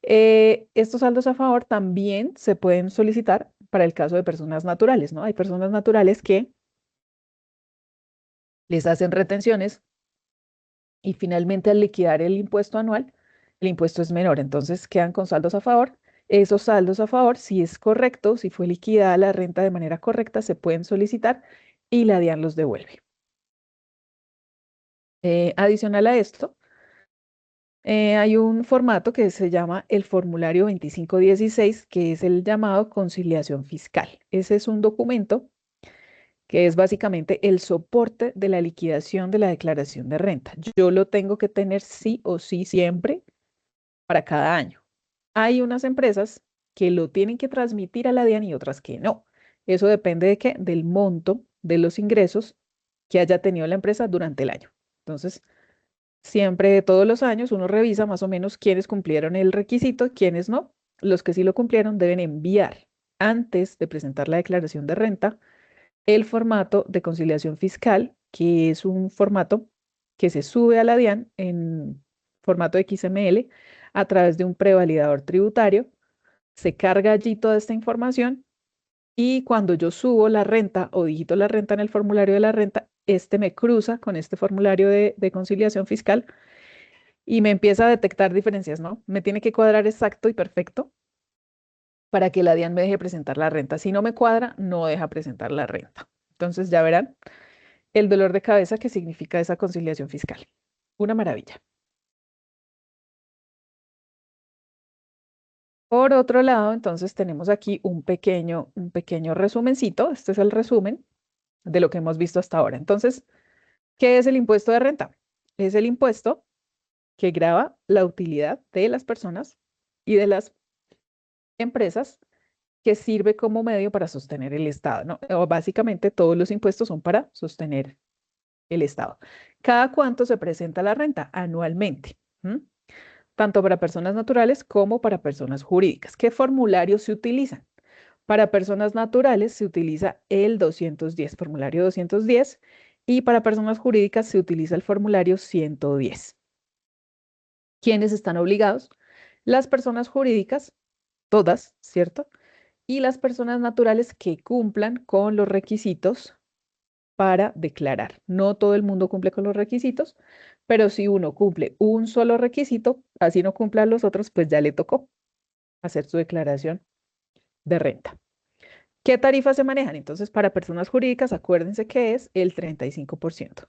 Estos saldos a favor también se pueden solicitar para el caso de personas naturales, ¿no? Hay personas naturales que les hacen retenciones y finalmente al liquidar el impuesto anual, el impuesto es menor, entonces quedan con saldos a favor. Esos saldos a favor, si es correcto, si fue liquidada la renta de manera correcta, se pueden solicitar y la DIAN los devuelve. Adicional a esto, hay un formato que se llama el formulario 2516, que es el llamado conciliación fiscal. Ese es un documento que es básicamente el soporte de la liquidación de la declaración de renta. Yo lo tengo que tener sí o sí siempre para cada año. Hay unas empresas que lo tienen que transmitir a la DIAN y otras que no. Eso depende de qué, del monto de los ingresos que haya tenido la empresa durante el año. Entonces, siempre, todos los años, uno revisa más o menos quiénes cumplieron el requisito, quiénes no. Los que sí lo cumplieron deben enviar antes de presentar la declaración de renta el formato de conciliación fiscal, que es un formato que se sube a la DIAN en formato XML a través de un prevalidador tributario. Se carga allí toda esta información y cuando yo subo la renta o digito la renta en el formulario de la renta, este me cruza con este formulario de conciliación fiscal y me empieza a detectar diferencias, ¿no? Me tiene que cuadrar exacto y perfecto para que la DIAN me deje presentar la renta. Si no me cuadra, no deja presentar la renta. Entonces ya verán el dolor de cabeza que significa esa conciliación fiscal. Una maravilla. Por otro lado, entonces tenemos aquí un pequeño resumencito. Este es el resumen de lo que hemos visto hasta ahora. Entonces, ¿qué es el impuesto de renta? Es el impuesto que grava la utilidad de las personas y de las empresas que sirve como medio para sostener el Estado, ¿no? O básicamente todos los impuestos son para sostener el Estado. ¿Cada cuánto se presenta la renta? Anualmente. ¿M? Tanto para personas naturales como para personas jurídicas. ¿Qué formularios se utilizan? Para personas naturales se utiliza el 210, formulario 210, y para personas jurídicas se utiliza el formulario 110. ¿Quiénes están obligados? Las personas jurídicas, todas, ¿cierto? Y las personas naturales que cumplan con los requisitos para declarar. No todo el mundo cumple con los requisitos, pero si uno cumple un solo requisito, así no cumplan los otros, pues ya le tocó hacer su declaración de renta. ¿Qué tarifas se manejan? Entonces, para personas jurídicas, acuérdense que es el 35%.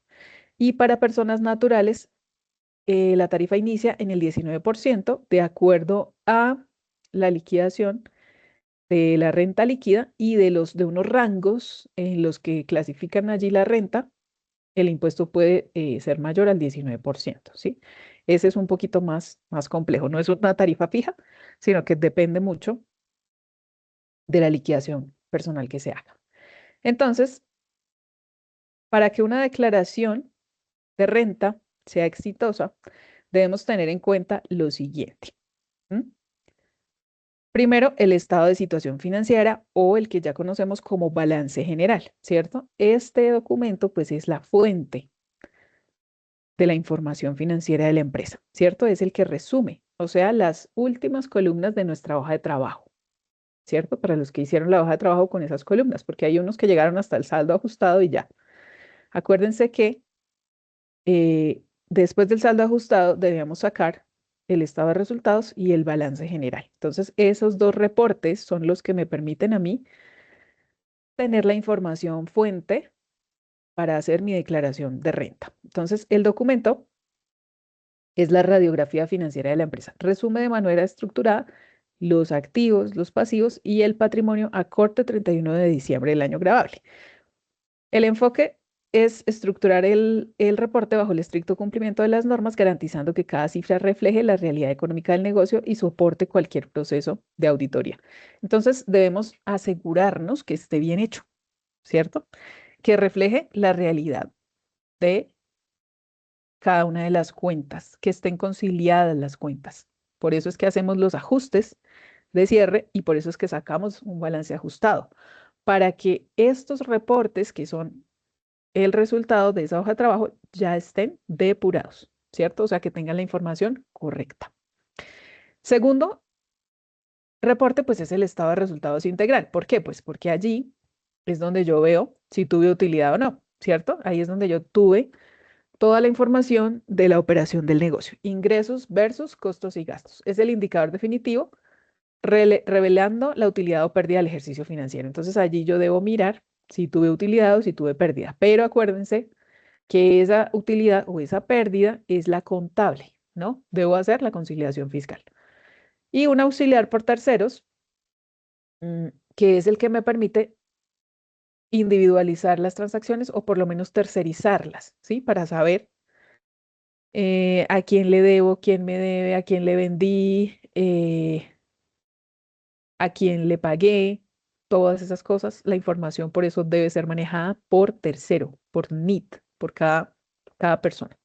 Y para personas naturales, la tarifa inicia en el 19% de acuerdo a la liquidación de la renta líquida y de unos rangos en los que clasifican allí la renta, el impuesto puede ser mayor al 19%, ¿sí? Ese es un poquito más complejo. No es una tarifa fija, sino que depende mucho de la liquidación personal que se haga. Entonces, para que una declaración de renta sea exitosa, debemos tener en cuenta lo siguiente. ¿M? Primero, el estado de situación financiera o el que ya conocemos como balance general, ¿cierto? Este documento, pues, es la fuente de la información financiera de la empresa, ¿cierto? Es el que resume, o sea, las últimas columnas de nuestra hoja de trabajo, ¿cierto? Para los que hicieron la hoja de trabajo con esas columnas, porque hay unos que llegaron hasta el saldo ajustado y ya. Acuérdense que después del saldo ajustado debíamos sacar el estado de resultados y el balance general. Entonces, esos dos reportes son los que me permiten a mí tener la información fuente para hacer mi declaración de renta. Entonces, el documento es la radiografía financiera de la empresa. Resume de manera estructurada los activos, los pasivos y el patrimonio a corte 31 de diciembre del año gravable. El enfoque es estructurar el reporte bajo el estricto cumplimiento de las normas, garantizando que cada cifra refleje la realidad económica del negocio y soporte cualquier proceso de auditoría. Entonces, debemos asegurarnos que esté bien hecho, ¿cierto? Que refleje la realidad de cada una de las cuentas, que estén conciliadas las cuentas. Por eso es que hacemos los ajustes de cierre y por eso es que sacamos un balance ajustado, para que estos reportes, que son el resultado de esa hoja de trabajo, ya estén depurados, ¿cierto? O sea, que tengan la información correcta. Segundo reporte, pues es el estado de resultados integral. ¿Por qué? Pues porque allí es donde yo veo si tuve utilidad o no, ¿cierto? Ahí es donde yo tuve toda la información de la operación del negocio, ingresos versus costos y gastos. Es el indicador definitivo revelando la utilidad o pérdida del ejercicio financiero. Entonces allí yo debo mirar si tuve utilidad o si tuve pérdida. Pero acuérdense que esa utilidad o esa pérdida es la contable, ¿no? Debo hacer la conciliación fiscal. Y un auxiliar por terceros, que es el que me permite individualizar las transacciones o por lo menos tercerizarlas, ¿sí? Para saber a quién le debo, quién me debe, a quién le vendí, a quién le pagué, todas esas cosas. La información por eso debe ser manejada por tercero, por NIT, por cada persona.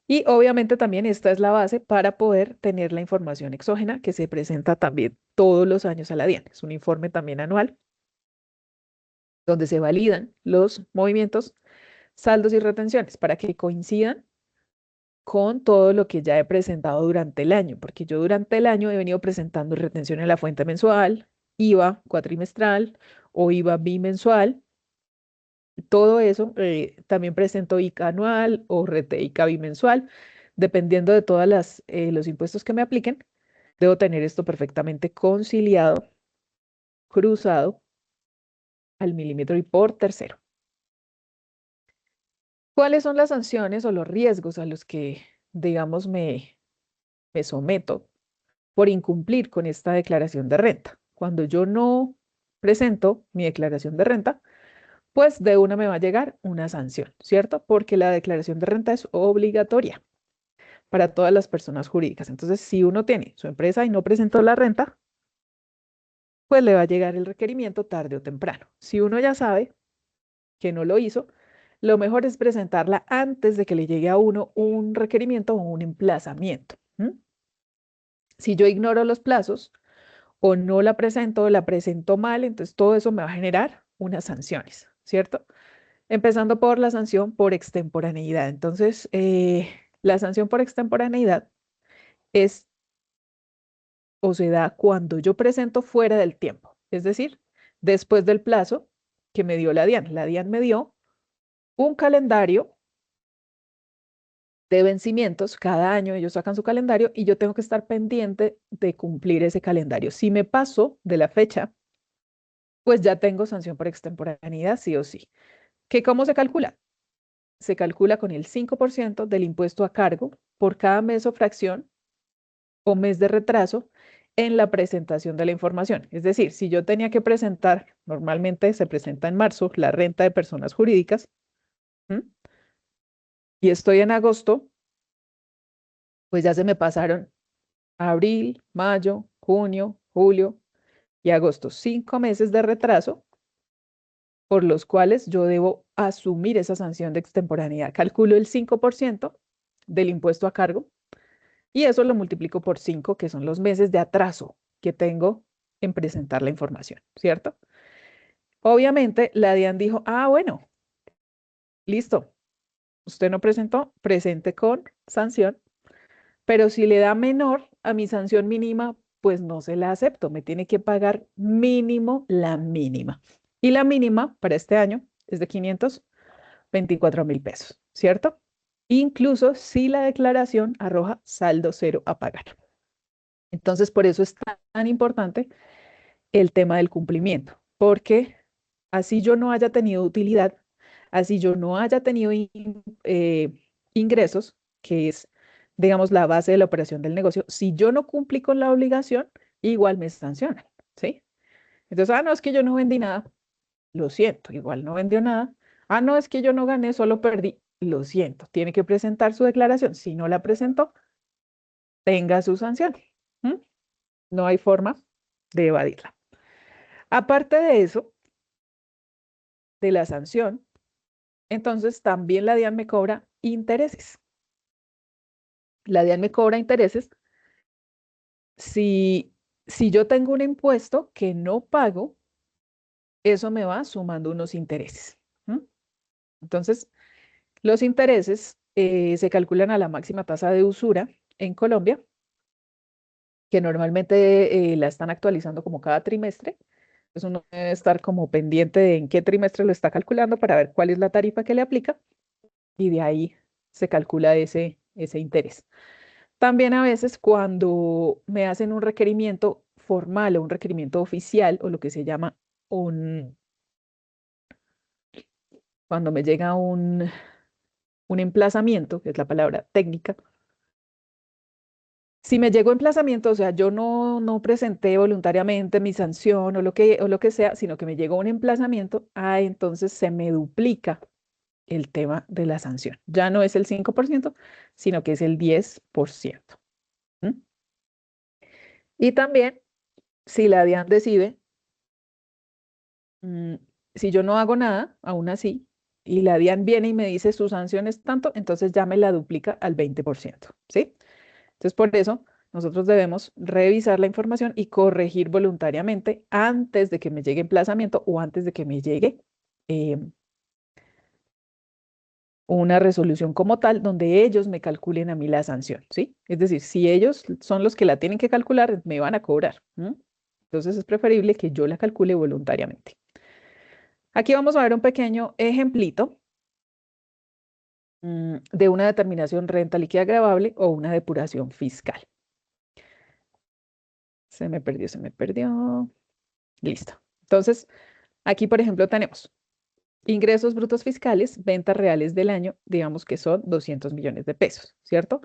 Y obviamente también esta es la base para poder tener la información exógena que se presenta también todos los años a la DIAN. Es un informe también anual donde se validan los movimientos, saldos y retenciones para que coincidan con todo lo que ya he presentado durante el año, porque yo durante el año he venido presentando retención en la fuente mensual, IVA cuatrimestral o IVA bimensual. Todo eso, también presento ICA anual o rete ICA bimensual, dependiendo de todas los impuestos que me apliquen. Debo tener esto perfectamente conciliado, cruzado al milímetro y por tercero. ¿Cuáles son las sanciones o los riesgos a los que, digamos, me someto por incumplir con esta declaración de renta? Cuando yo no presento mi declaración de renta, pues de una me va a llegar una sanción, ¿cierto? Porque la declaración de renta es obligatoria para todas las personas jurídicas. Entonces, si uno tiene su empresa y no presentó la renta, pues le va a llegar el requerimiento tarde o temprano. Si uno ya sabe que no lo hizo, lo mejor es presentarla antes de que le llegue a uno un requerimiento o un emplazamiento. Si yo ignoro los plazos o no la presento o la presento mal, entonces todo eso me va a generar unas sanciones, ¿cierto? Empezando por la sanción por extemporaneidad. Entonces, la sanción por extemporaneidad es o se da cuando yo presento fuera del tiempo, es decir, después del plazo que me dio la DIAN. La DIAN me dio un calendario de vencimientos, cada año ellos sacan su calendario y yo tengo que estar pendiente de cumplir ese calendario. Si me paso de la fecha, pues ya tengo sanción por extemporaneidad, sí o sí. ¿Qué cómo se calcula? Se calcula con el 5% del impuesto a cargo por cada mes o fracción o mes de retraso en la presentación de la información. Es decir, si yo tenía que presentar, normalmente se presenta en marzo, la renta de personas jurídicas, ¿m? Y estoy en agosto, pues ya se me pasaron abril, mayo, junio, julio y agosto, 5 meses de retraso por los cuales yo debo asumir esa sanción de extemporaneidad. Calculo el 5% del impuesto a cargo y eso lo multiplico por 5, que son los meses de atraso que tengo en presentar la información, ¿cierto? Obviamente, la DIAN dijo, bueno, listo, usted no presentó, presente con sanción, pero si le da menor a mi sanción mínima, pues no se la acepto, me tiene que pagar mínimo la mínima. Y la mínima para este año es de 524.000 pesos, ¿cierto? Incluso si la declaración arroja saldo cero a pagar. Entonces, por eso es tan importante el tema del cumplimiento, porque así yo no haya tenido utilidad, así yo no haya tenido ingresos, que es, digamos, la base de la operación del negocio, si yo no cumplí con la obligación, igual me sancionan, ¿sí? Entonces, no, es que yo no vendí nada, lo siento, igual no vendió nada. No, es que yo no gané, solo perdí, lo siento, tiene que presentar su declaración. Si no la presentó, tenga su sanción. ¿Mm? No hay forma de evadirla. Aparte de eso, de la sanción, entonces también la DIAN me cobra intereses. La DIAN me cobra intereses si, si yo tengo un impuesto que no pago, eso me va sumando unos intereses. ¿Mm? Entonces, los intereses se calculan a la máxima tasa de usura en Colombia, que normalmente la están actualizando como cada trimestre. Entonces uno debe estar como pendiente de en qué trimestre lo está calculando para ver cuál es la tarifa que le aplica y de ahí se calcula ese interés. También a veces cuando me hacen un requerimiento formal o un requerimiento oficial o lo que se llama un, cuando me llega un emplazamiento, que es la palabra técnica. Si me llegó emplazamiento, o sea, yo no presenté voluntariamente mi sanción o lo que sea, sino que me llegó un emplazamiento, entonces se me duplica el tema de la sanción. Ya no es el 5%, sino que es el 10%. ¿Mm? Y también, si la DIAN decide, mm, si yo no hago nada, aún así, y la DIAN viene y me dice su sanción es tanto, entonces ya me la duplica al 20%, ¿sí? Entonces, por eso, nosotros debemos revisar la información y corregir voluntariamente antes de que me llegue emplazamiento o antes de que me llegue eh, una resolución como tal donde ellos me calculen a mí la sanción, ¿sí? Es decir, si ellos son los que la tienen que calcular, me van a cobrar. Entonces es preferible que yo la calcule voluntariamente. Aquí vamos a ver un pequeño ejemplito de una determinación renta líquida gravable o una depuración fiscal. Se me perdió, se me perdió. Listo. Entonces, aquí, por ejemplo, tenemos ingresos brutos fiscales, ventas reales del año, digamos que son 200 millones de pesos, ¿cierto?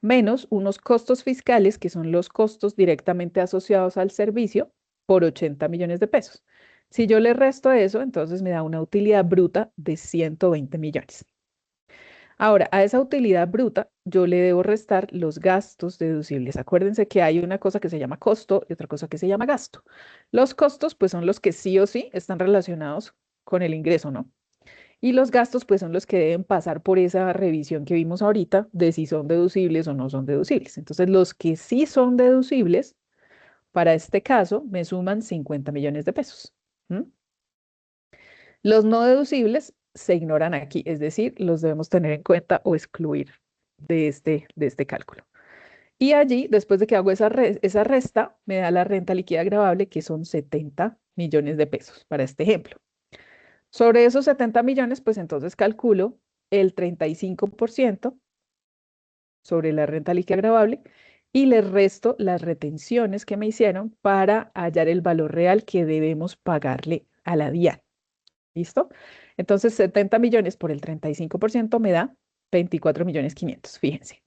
Menos unos costos fiscales, que son los costos directamente asociados al servicio, por 80 millones de pesos. Si yo le resto eso, entonces me da una utilidad bruta de 120 millones. Ahora, a esa utilidad bruta yo le debo restar los gastos deducibles. Acuérdense que hay una cosa que se llama costo y otra cosa que se llama gasto. Los costos, pues, son los que sí o sí están relacionados con el ingreso, ¿no? Y los gastos, pues, son los que deben pasar por esa revisión que vimos ahorita de si son deducibles o no son deducibles. Entonces, los que sí son deducibles, para este caso, me suman 50 millones de pesos. ¿Mm? Los no deducibles se ignoran aquí, es decir, los debemos tener en cuenta o excluir de este cálculo. Y allí, después de que hago esa resta, me da la renta líquida gravable, que son 70 millones de pesos para este ejemplo. Sobre esos 70 millones, pues entonces calculo el 35% sobre la renta líquida gravable y le resto las retenciones que me hicieron para hallar el valor real que debemos pagarle a la DIAN. ¿Listo? Entonces, 70 millones por el 35% me da 24 millones 500, fíjense.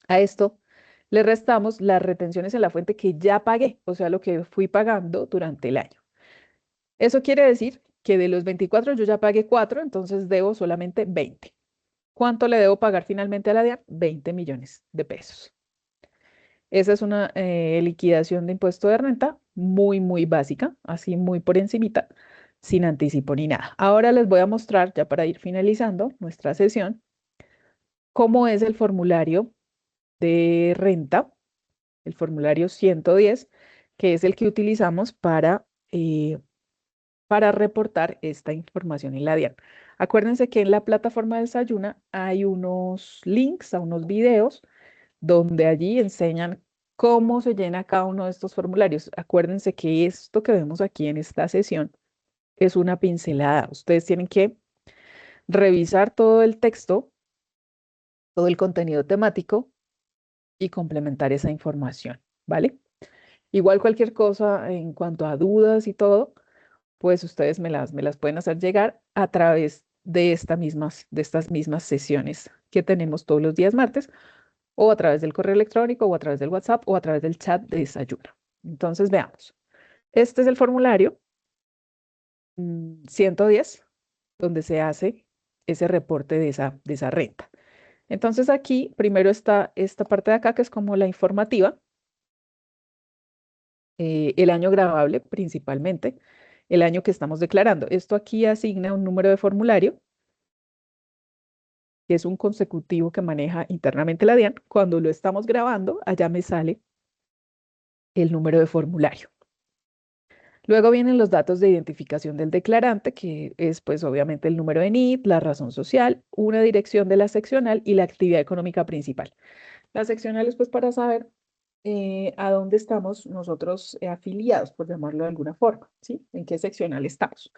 A esto le restamos las retenciones en la fuente que ya pagué, o sea, lo que fui pagando durante el año. Eso quiere decir que de los 24 yo ya pagué 4, entonces debo solamente 20. ¿Cuánto le debo pagar finalmente a la DIAN? 20 millones de pesos. Esa es una liquidación de impuesto de renta muy básica, así muy por encimita, sin anticipo ni nada. Ahora les voy a mostrar, ya para ir finalizando nuestra sesión, cómo es el formulario de renta, el formulario 110, que es el que utilizamos para reportar esta información en la DIAN. Acuérdense que en la plataforma de Desayuna hay unos links a unos videos donde allí enseñan cómo se llena cada uno de estos formularios. Acuérdense que esto que vemos aquí en esta sesión es una pincelada. Ustedes tienen que revisar todo el texto, todo el contenido temático y complementar esa información, ¿vale? Igual cualquier cosa en cuanto a dudas y todo, pues ustedes me las pueden hacer llegar a través de de estas mismas sesiones que tenemos todos los días martes, o a través del correo electrónico, o a través del WhatsApp, o a través del chat de Desayuno. Entonces, veamos. Este es el formulario 110, donde se hace ese reporte de esa renta. Entonces, aquí primero está esta parte de acá, que es como la informativa, el año gravable principalmente, el año que estamos declarando. Esto aquí asigna un número de formulario, que es un consecutivo que maneja internamente la DIAN. Cuando lo estamos grabando, allá me sale el número de formulario. Luego vienen los datos de identificación del declarante, que es pues obviamente el número de NIT, la razón social, una dirección de la seccional y la actividad económica principal. La seccional es pues para saber a dónde estamos nosotros afiliados, por llamarlo de alguna forma, ¿sí? En qué seccional estamos.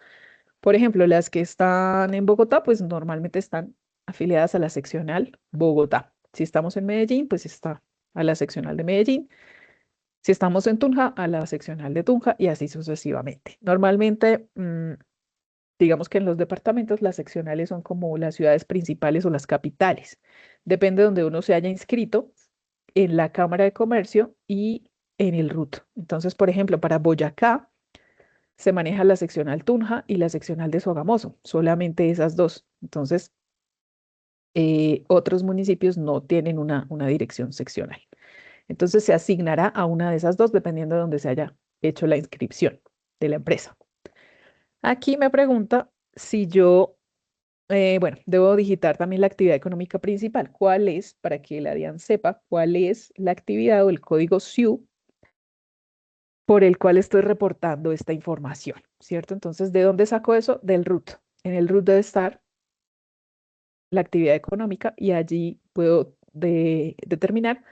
Por ejemplo, las que están en Bogotá, pues normalmente están afiliadas a la seccional Bogotá. Si estamos en Medellín, pues está a la seccional de Medellín. Si estamos en Tunja, a la seccional de Tunja y así sucesivamente. Normalmente Digamos que en los departamentos las seccionales son como las ciudades principales o las capitales. Depende de donde uno se haya inscrito en la Cámara de Comercio y en el RUT. Entonces, por ejemplo, para Boyacá se maneja la seccional Tunja y la seccional de Sogamoso, solamente esas dos. Entonces, otros municipios no tienen una dirección seccional. Entonces, se asignará a una de esas dos dependiendo de donde se haya hecho la inscripción de la empresa. Aquí me pregunta si yo, bueno, debo digitar también la actividad económica principal. ¿Cuál es, para que la DIAN sepa, cuál es la actividad o el código SIU por el cual estoy reportando esta información, ¿cierto? Entonces, ¿de dónde saco eso? Del RUT. En el RUT debe estar la actividad económica y allí puedo determinar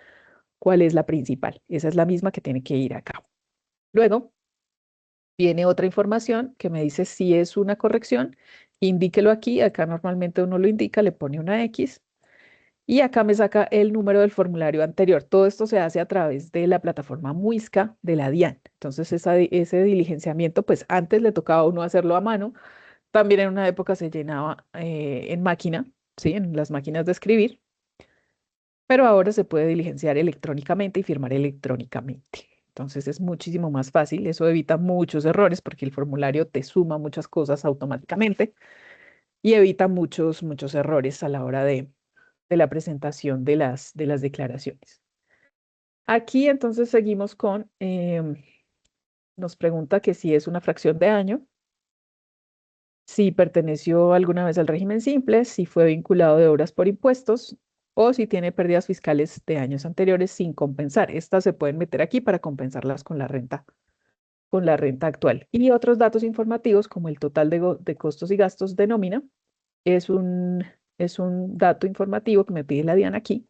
cuál es la principal. Esa es la misma que tiene que ir acá. Luego viene otra información que me dice si es una corrección, indíquelo aquí. Acá normalmente uno lo indica, le pone una X y acá me saca el número del formulario anterior. Todo esto se hace a través de la plataforma Muisca de la DIAN. Entonces, ese diligenciamiento, pues antes le tocaba a uno hacerlo a mano. También en una época se llenaba en máquina, ¿sí? En las máquinas de escribir. Pero ahora se puede diligenciar electrónicamente y firmar electrónicamente. Entonces es muchísimo más fácil. Eso evita muchos errores porque el formulario te suma muchas cosas automáticamente y evita muchos errores a la hora de la presentación de las declaraciones. Aquí entonces seguimos con, nos pregunta que si es una fracción de año, si perteneció alguna vez al régimen simple, si fue vinculado de obras por impuestos o si tiene pérdidas fiscales de años anteriores sin compensar. Estas se pueden meter aquí para compensarlas con la renta actual. Y otros datos informativos como el total de costos y gastos de nómina es un dato informativo que me pide la DIAN aquí.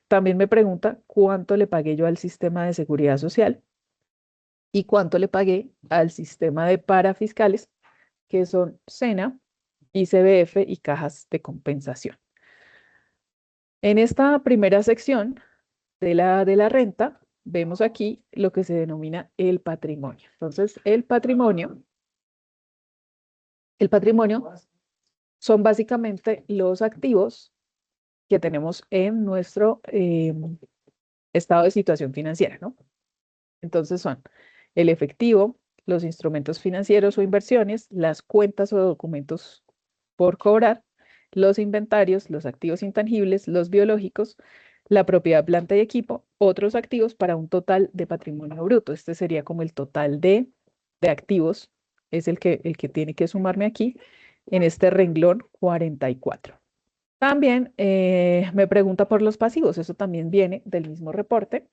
También me pregunta cuánto le pagué yo al sistema de seguridad social y cuánto le pagué al sistema de parafiscales, que son SENA, ICBF y cajas de compensación. En esta primera sección de la renta, vemos aquí lo que se denomina el patrimonio. Entonces, el patrimonio son básicamente los activos que tenemos en nuestro estado de situación financiera, ¿no? Entonces son el efectivo, los instrumentos financieros o inversiones, las cuentas o documentos por cobrar, los inventarios, los activos intangibles, los biológicos, la propiedad, planta y equipo, otros activos para un total de patrimonio bruto. Este sería como el total de activos, es el que tiene que sumarme aquí en este renglón 44. También me pregunta por los pasivos, eso también viene del mismo reporte.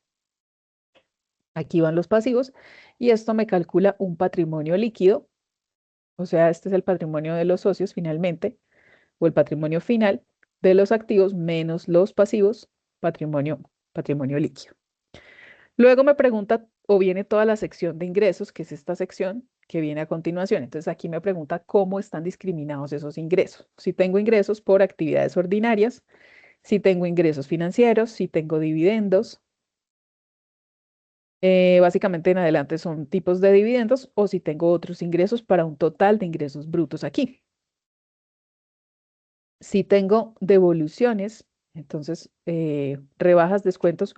Aquí van los pasivos y esto me calcula un patrimonio líquido, o sea, este es el patrimonio de los socios finalmente, o el patrimonio final de los activos menos los pasivos, patrimonio líquido. Luego me pregunta o viene toda la sección de ingresos, que es esta sección que viene a continuación. Entonces aquí me pregunta cómo están discriminados esos ingresos. Si tengo ingresos por actividades ordinarias, si tengo ingresos financieros, si tengo dividendos. Básicamente en adelante son tipos de dividendos o si tengo otros ingresos para un total de ingresos brutos aquí. Si tengo devoluciones, entonces rebajas, descuentos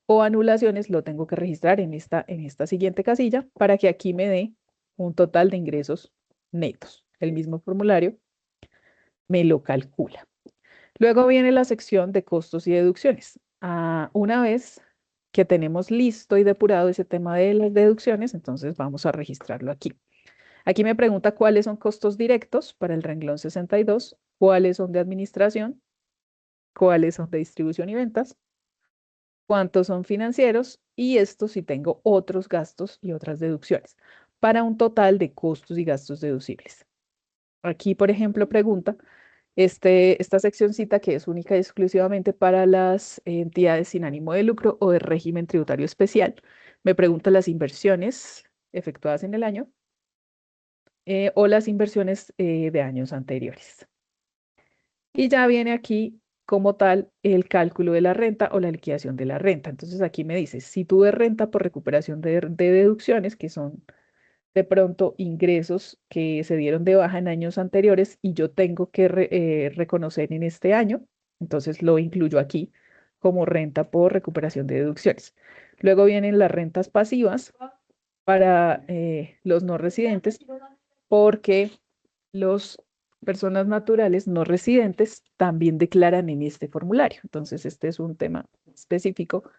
o anulaciones lo tengo que registrar en esta siguiente casilla para que aquí me dé un total de ingresos netos. El mismo formulario me lo calcula. Luego viene la sección de costos y deducciones. Una vez que tenemos listo y depurado ese tema de las deducciones, entonces vamos a registrarlo aquí. Aquí me pregunta cuáles son costos directos para el renglón 62, cuáles son de administración, cuáles son de distribución y ventas, cuántos son financieros y esto si tengo otros gastos y otras deducciones, para un total de costos y gastos deducibles. Aquí, por ejemplo, pregunta esta seccioncita que es única y exclusivamente para las entidades sin ánimo de lucro o de régimen tributario especial. Me pregunta las inversiones efectuadas en el año o las inversiones de años anteriores. Y ya viene aquí como tal el cálculo de la renta o la liquidación de la renta. Entonces aquí me dice, si tuve renta por recuperación de deducciones, que son de pronto ingresos que se dieron de baja en años anteriores y yo tengo que reconocer en este año, entonces lo incluyo aquí como renta por recuperación de deducciones. Luego vienen las rentas pasivas para los no residentes, porque los personas naturales no residentes también declaran en este formulario. Entonces, este es un tema específico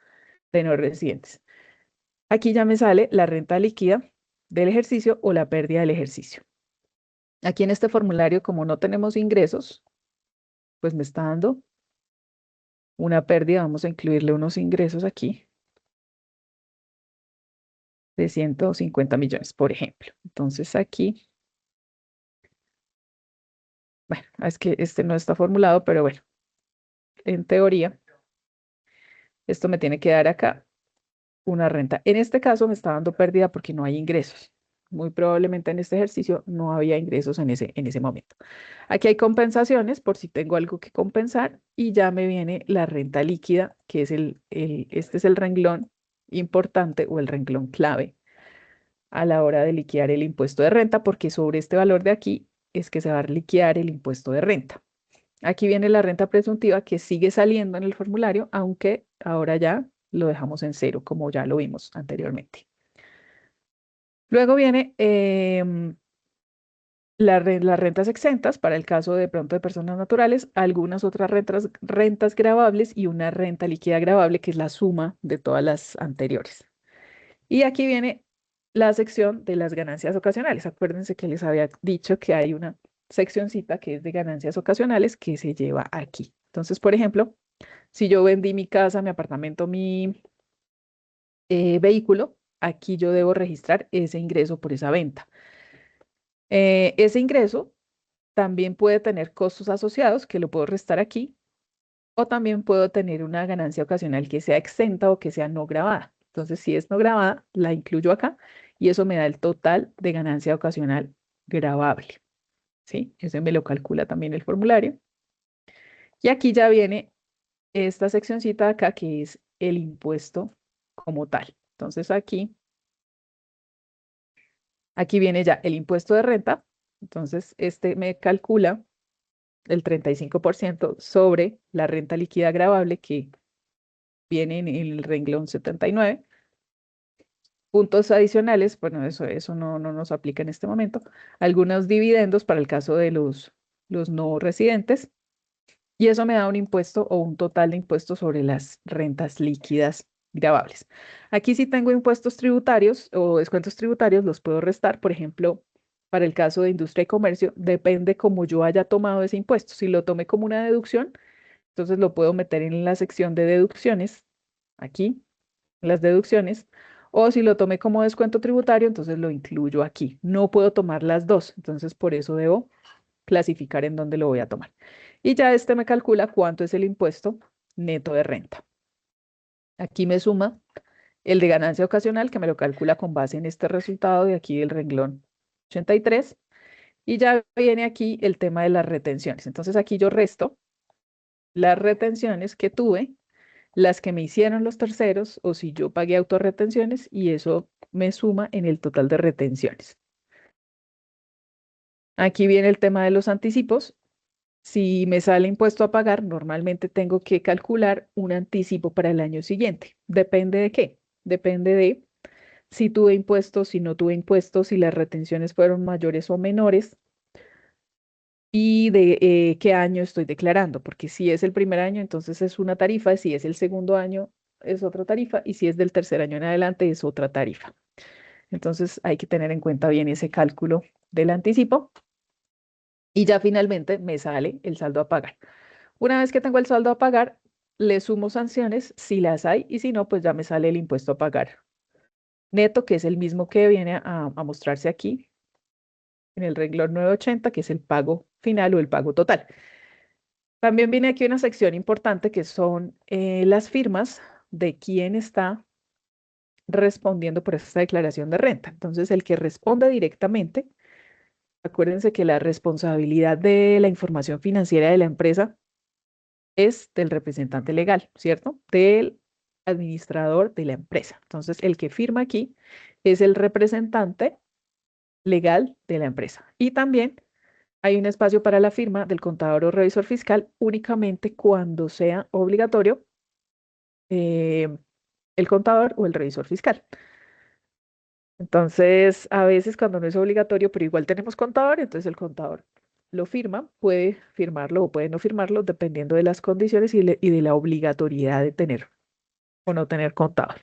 de no residentes. Aquí ya me sale la renta líquida del ejercicio o la pérdida del ejercicio. Aquí en este formulario, como no tenemos ingresos, pues me está dando una pérdida. Vamos a incluirle unos ingresos aquí de 150 millones, por ejemplo. Entonces aquí, bueno, es que este no está formulado, pero bueno, en teoría, esto me tiene que dar acá una renta. En este caso me está dando pérdida porque no hay ingresos. Muy probablemente en este ejercicio no había ingresos en ese momento. Aquí hay compensaciones por si tengo algo que compensar y ya me viene la renta líquida, que es este es el renglón importante o el renglón clave a la hora de liquidar el impuesto de renta, porque sobre este valor de aquí es que se va a liquidar el impuesto de renta. Aquí viene la renta presuntiva que sigue saliendo en el formulario, aunque ahora ya lo dejamos en cero, como ya lo vimos anteriormente. Luego viene las rentas exentas para el caso de pronto de personas naturales, algunas otras rentas gravables y una renta líquida gravable, que es la suma de todas las anteriores. Y aquí viene la sección de las ganancias ocasionales. Acuérdense que les había dicho que hay una seccioncita que es de ganancias ocasionales que se lleva aquí. Entonces, por ejemplo, si yo vendí mi casa, mi apartamento, mi vehículo, aquí yo debo registrar ese ingreso por esa venta. Ese ingreso también puede tener costos asociados, que lo puedo restar aquí, o también puedo tener una ganancia ocasional que sea exenta o que sea no grabada. Entonces, si es no grabada, la incluyo acá y eso me da el total de ganancia ocasional grabable. ¿Sí? Ese me lo calcula también el formulario. Y aquí ya viene esta seccioncita de acá que es el impuesto como tal. Entonces, aquí viene ya el impuesto de renta. Entonces, este me calcula el 35% sobre la renta líquida gravable que viene en el renglón 79. Puntos adicionales, bueno, eso no nos aplica en este momento. Algunos dividendos para el caso de los no residentes. Y eso me da un impuesto o un total de impuestos sobre las rentas líquidas gravables. Aquí sí tengo impuestos tributarios o descuentos tributarios, los puedo restar. Por ejemplo, para el caso de industria y comercio, depende cómo yo haya tomado ese impuesto. Si lo tomé como una deducción, entonces lo puedo meter en la sección de deducciones, aquí, las deducciones, o si lo tomé como descuento tributario, entonces lo incluyo aquí. No puedo tomar las dos, entonces por eso debo clasificar en dónde lo voy a tomar. Y ya este me calcula cuánto es el impuesto neto de renta. Aquí me suma el de ganancia ocasional, que me lo calcula con base en este resultado de aquí del renglón 83. Y ya viene aquí el tema de las retenciones. Entonces aquí yo resto las retenciones que tuve, las que me hicieron los terceros, o si yo pagué autorretenciones, y eso me suma en el total de retenciones. Aquí viene el tema de los anticipos. Si me sale impuesto a pagar, normalmente tengo que calcular un anticipo para el año siguiente. ¿Depende de qué? Depende de si tuve impuestos, si no tuve impuestos, si las retenciones fueron mayores o menores y de qué año estoy declarando, porque si es el primer año, entonces es una tarifa, si es el segundo año, es otra tarifa, y si es del tercer año en adelante, es otra tarifa. Entonces hay que tener en cuenta bien ese cálculo del anticipo y ya finalmente me sale el saldo a pagar. Una vez que tengo el saldo a pagar, le sumo sanciones si las hay y si no, pues ya me sale el impuesto a pagar neto, que es el mismo que viene a mostrarse aquí en el renglón 980, que es el pago final o el pago total. También viene aquí una sección importante que son las firmas de quién está respondiendo por esta declaración de renta. Entonces, el que responde directamente, acuérdense que la responsabilidad de la información financiera de la empresa es del representante legal, ¿cierto? Del administrador de la empresa. Entonces, el que firma aquí es el representante legal de la empresa. Y también hay un espacio para la firma del contador o revisor fiscal únicamente cuando sea obligatorio eh, el contador o el revisor fiscal. Entonces, a veces cuando no es obligatorio, pero igual tenemos contador, entonces el contador lo firma, puede firmarlo o puede no firmarlo, dependiendo de las condiciones y de la obligatoriedad de tener o no tener contador.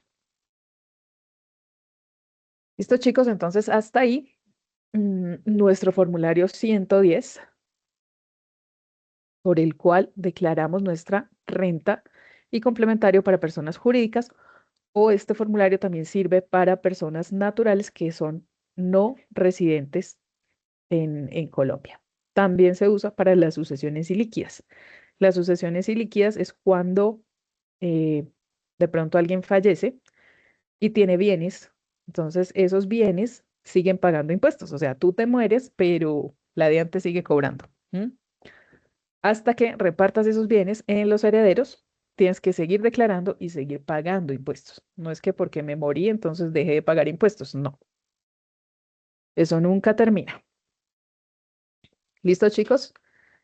Listo, chicos, entonces hasta ahí nuestro formulario 110, por el cual declaramos nuestra renta y complementario para personas jurídicas, o este formulario también sirve para personas naturales que son no residentes en Colombia. También se usa para las sucesiones ilíquidas. Las sucesiones ilíquidas es cuando eh, de pronto alguien fallece y tiene bienes, entonces esos bienes siguen pagando impuestos. O sea, tú te mueres, pero la de antes sigue cobrando. ¿M? Hasta que repartas esos bienes en los herederos, tienes que seguir declarando y seguir pagando impuestos. No es que porque me morí, entonces dejé de pagar impuestos. No, eso nunca termina. ¿Listo, chicos?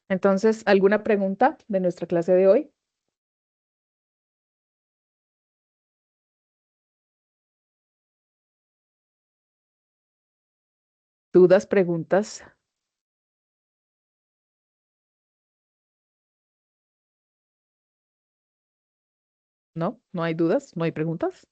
Entonces, ¿alguna pregunta de nuestra clase de hoy? ¿Dudas, preguntas? ¿No? ¿No hay dudas? ¿No hay preguntas?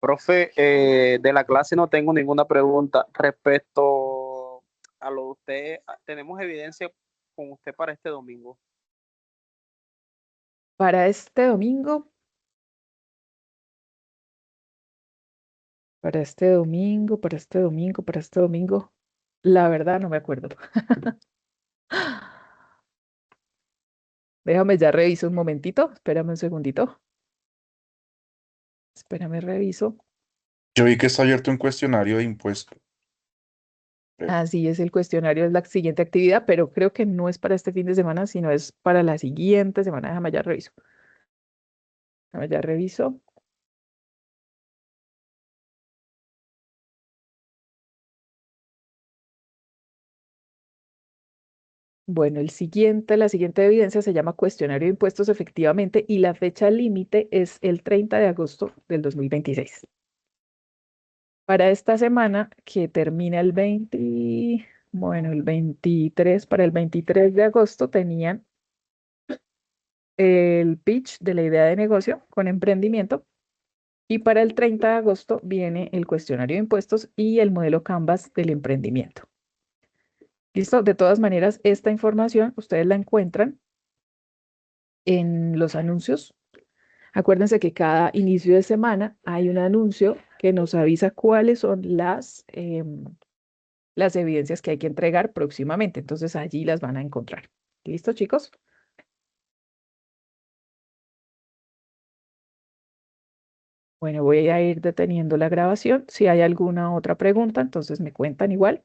Profe, de la clase no tengo ninguna pregunta respecto a lo de usted. Tenemos evidencia con usted para este domingo. Para este domingo, para este domingo, para este domingo, para este domingo, la verdad no me acuerdo. Déjame ya reviso un momentito, espérame un segundito. Espérame, reviso. Yo vi que está abierto un cuestionario de impuestos. Así es, el cuestionario es la siguiente actividad, pero creo que no es para este fin de semana, sino es para la siguiente semana. Déjame ya reviso. Déjame ya reviso. Bueno, la siguiente evidencia se llama cuestionario de impuestos efectivamente y la fecha límite es el 30 de agosto del 2026. Para esta semana que termina el 20, bueno, el 23, para el 23 de agosto tenían el pitch de la idea de negocio con emprendimiento y para el 30 de agosto viene el cuestionario de impuestos y el modelo Canvas del emprendimiento. ¿Listo? De todas maneras, esta información ustedes la encuentran en los anuncios. Acuérdense que cada inicio de semana hay un anuncio que nos avisa cuáles son las evidencias que hay que entregar próximamente. Entonces allí las van a encontrar. ¿Listo, chicos? Bueno, voy a ir deteniendo la grabación. Si hay alguna otra pregunta, entonces me cuentan igual.